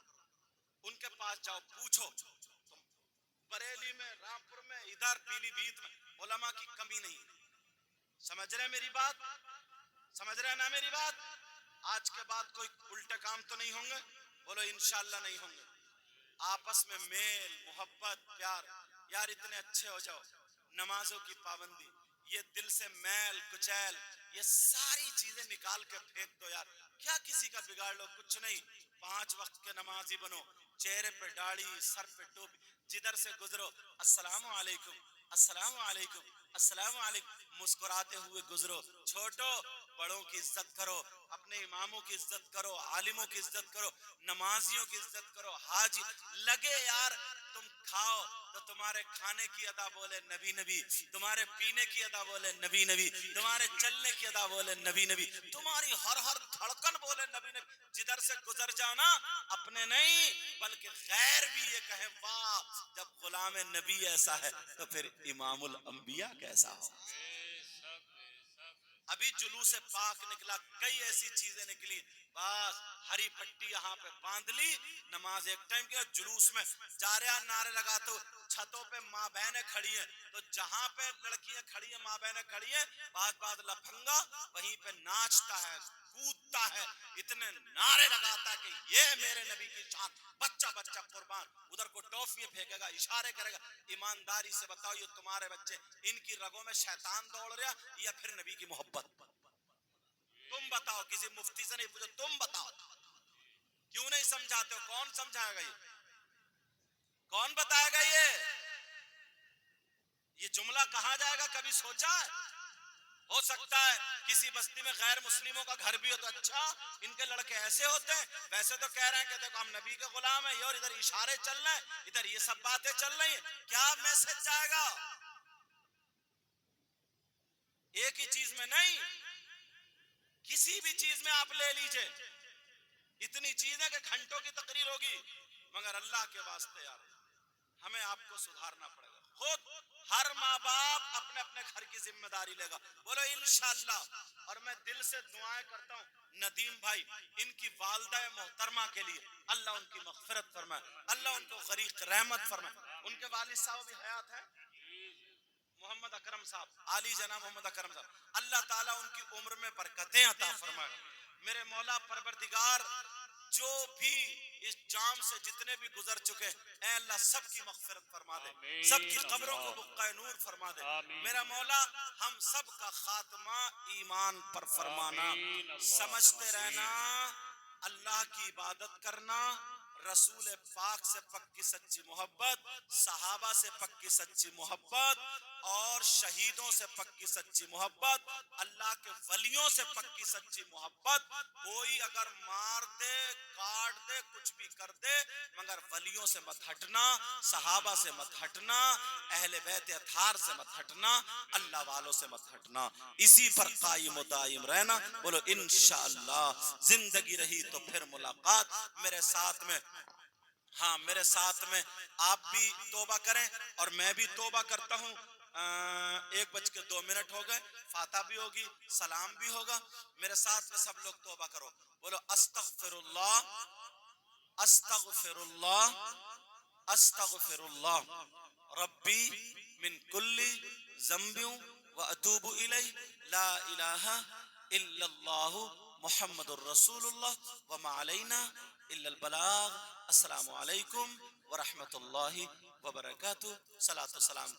ان کے پاس جاؤ پوچھو. تم بریلی میں، رامپور میں، ادھر پیلی بھیت میں علماء کی کمی نہیں. سمجھ رہے میری بات؟ سمجھ رہے نا میری بات؟ آج کے بعد کوئی الٹے کام تو نہیں ہوں گے؟ بولو انشاءاللہ نہیں ہوں گے. آپس میں میل محبت پیار. یار اتنے اچھے ہو جاؤ، نمازوں کی پابندی، یہ دل سے میل کچیل یہ ساری چیزیں نکال کے پھینک دو. یار کیا کسی کا بگاڑ لو؟ کچھ نہیں. 5 وقت کے نمازی بنو، چہرے پہ داڑھی، سر پہ ٹوپی، جدھر سے گزرو السلام علیکم السلام علیکم السلام علیکم مسکراتے ہوئے گزرو. چھوٹو بڑوں کی عزت کرو، اپنے اماموں کی عزت کرو، عالموں کی عزت کرو، نمازیوں کی عزت کرو. حاجی لگے یار تم کھاؤ تو تمہارے کھانے کی ادا بولے نبی نبی، تمہارے پینے کی ادا بولے نبی نبی، تمہارے چلنے کی ادا بولے نبی نبی، تمہاری ہر دھڑکن بولے نبی نبی. جدھر سے گزر جاؤ نا اپنے نہیں بلکہ غیر بھی یہ کہے واہ جب غلام نبی ایسا ہے تو پھر امام الانبیاء کیسا ہو. ابھی جلوس پاک نکلا، کئی ایسی چیزیں نکلی، بس ہری پٹی یہاں پہ باندھ لی، نماز ایک ٹائم کی. جلوس میں جا رہا نعرے لگاتے ہو، چھتوں پہ ماں بہنیں کھڑی ہیں تو جہاں پہ لڑکیاں کھڑی ہیں ماں بہنیں کھڑی ہیں بعد لفنگا وہیں پہ ناچتا ہے کودتا ہے، اتنے نعرے لگاتا ہے کہ یہ میرے نبی کی شان. بچہ بچہ قربان ادھر کو ٹوفیاں پھینکے گا، اشارے کرے گا. ایمانداری سے بتاؤ یہ تمہارے بچے ان کی رگوں میں شیطان دوڑ رہا یا پھر نبی کی محبت؟ تم بتاؤ، کسی مفتی سے نہیں پوچھو، تم بتاؤ. کیوں نہیں سمجھاتے ہو؟ کون سمجھائے گا؟ یہ کون بتائے گا؟ یہ جملہ کہاں جائے گا؟ کبھی سوچا ہے؟ ہو سکتا ہے کسی بستی میں غیر مسلموں کا گھر بھی ہو تو اچھا ان کے لڑکے ایسے ہوتے ہیں، ویسے تو کہہ رہے ہیں کہ دیکھو ہم نبی کے غلام ہیں، اور ادھر اشارے چل رہے ہیں، ادھر یہ سب باتیں چل رہی ہیں، کیا میسج جائے گا؟ ایک ہی چیز میں نہیں، کسی بھی چیز میں آپ لے لیجئے، اتنی چیزیں کہ گھنٹوں کی تقریر ہوگی، مگر اللہ کے واسطے یار ہمیں آپ کو سدھارنا پڑے گا. خود ہر ماں باپ اپنے اپنے گھر کی ذمہ داری لے گا. بولو انشاءاللہ. اور میں دل سے دعائیں کرتا ہوں ندیم بھائی، ان کی والدہ محترمہ کے لیے اللہ ان کی مغفرت فرمائے، اللہ ان کو غریق رحمت فرمائے. ان کے والد صاحب بھی حیات ہیں، محمد اکرم صاحب، علی جناب محمد اکرم صاحب، اللہ تعالیٰ ان کی عمر میں برکتیں عطا فرمائے. میرے مولا پروردگار جو بھی اس جام سے جتنے بھی گزر چکے اے اللہ سب کی مغفرت فرما دے، سب کی قبروں کو بقع نور فرما دے. میرا مولا ہم سب کا خاتمہ ایمان پر فرمانا، سمجھتے رہنا، اللہ کی عبادت کرنا، رسول پاک سے پکی سچی محبت، صحابہ سے پکی سچی محبت، اور شہیدوں سے پکی سچی محبت، اللہ کے ولیوں سے پکی سچی محبت. کوئی اگر مار دے، کاٹ دے، کچھ بھی کر دے، مگر ولیوں سے مت ہٹنا، صحابہ سے مت ہٹنا، اہل بیت اطہار سے مت ہٹنا، اللہ والوں سے مت ہٹنا. اسی پر قائم و دائم رہنا. بولو انشاءاللہ. زندگی رہی تو پھر ملاقات. میرے ساتھ میں، ہاں میرے ساتھ میں آپ بھی توبہ کریں اور میں بھی توبہ کرتا ہوں. 1:02 ہو گئے، فاتحہ بھی ہوگی، سلام بھی ہوگا. میرے ساتھ میں سب لوگ توبہ کرو. بولو استغفر اللہ، استغفر اللہ، استغفر اللہ ربی من کل ذنب واتوب الیہ، لا الہ الا اللہ محمد الرسول اللہ وما علینا الا البلاغ. السلام علیکم ورحمۃ اللہ وبرکاتہ. صلاۃ و سلام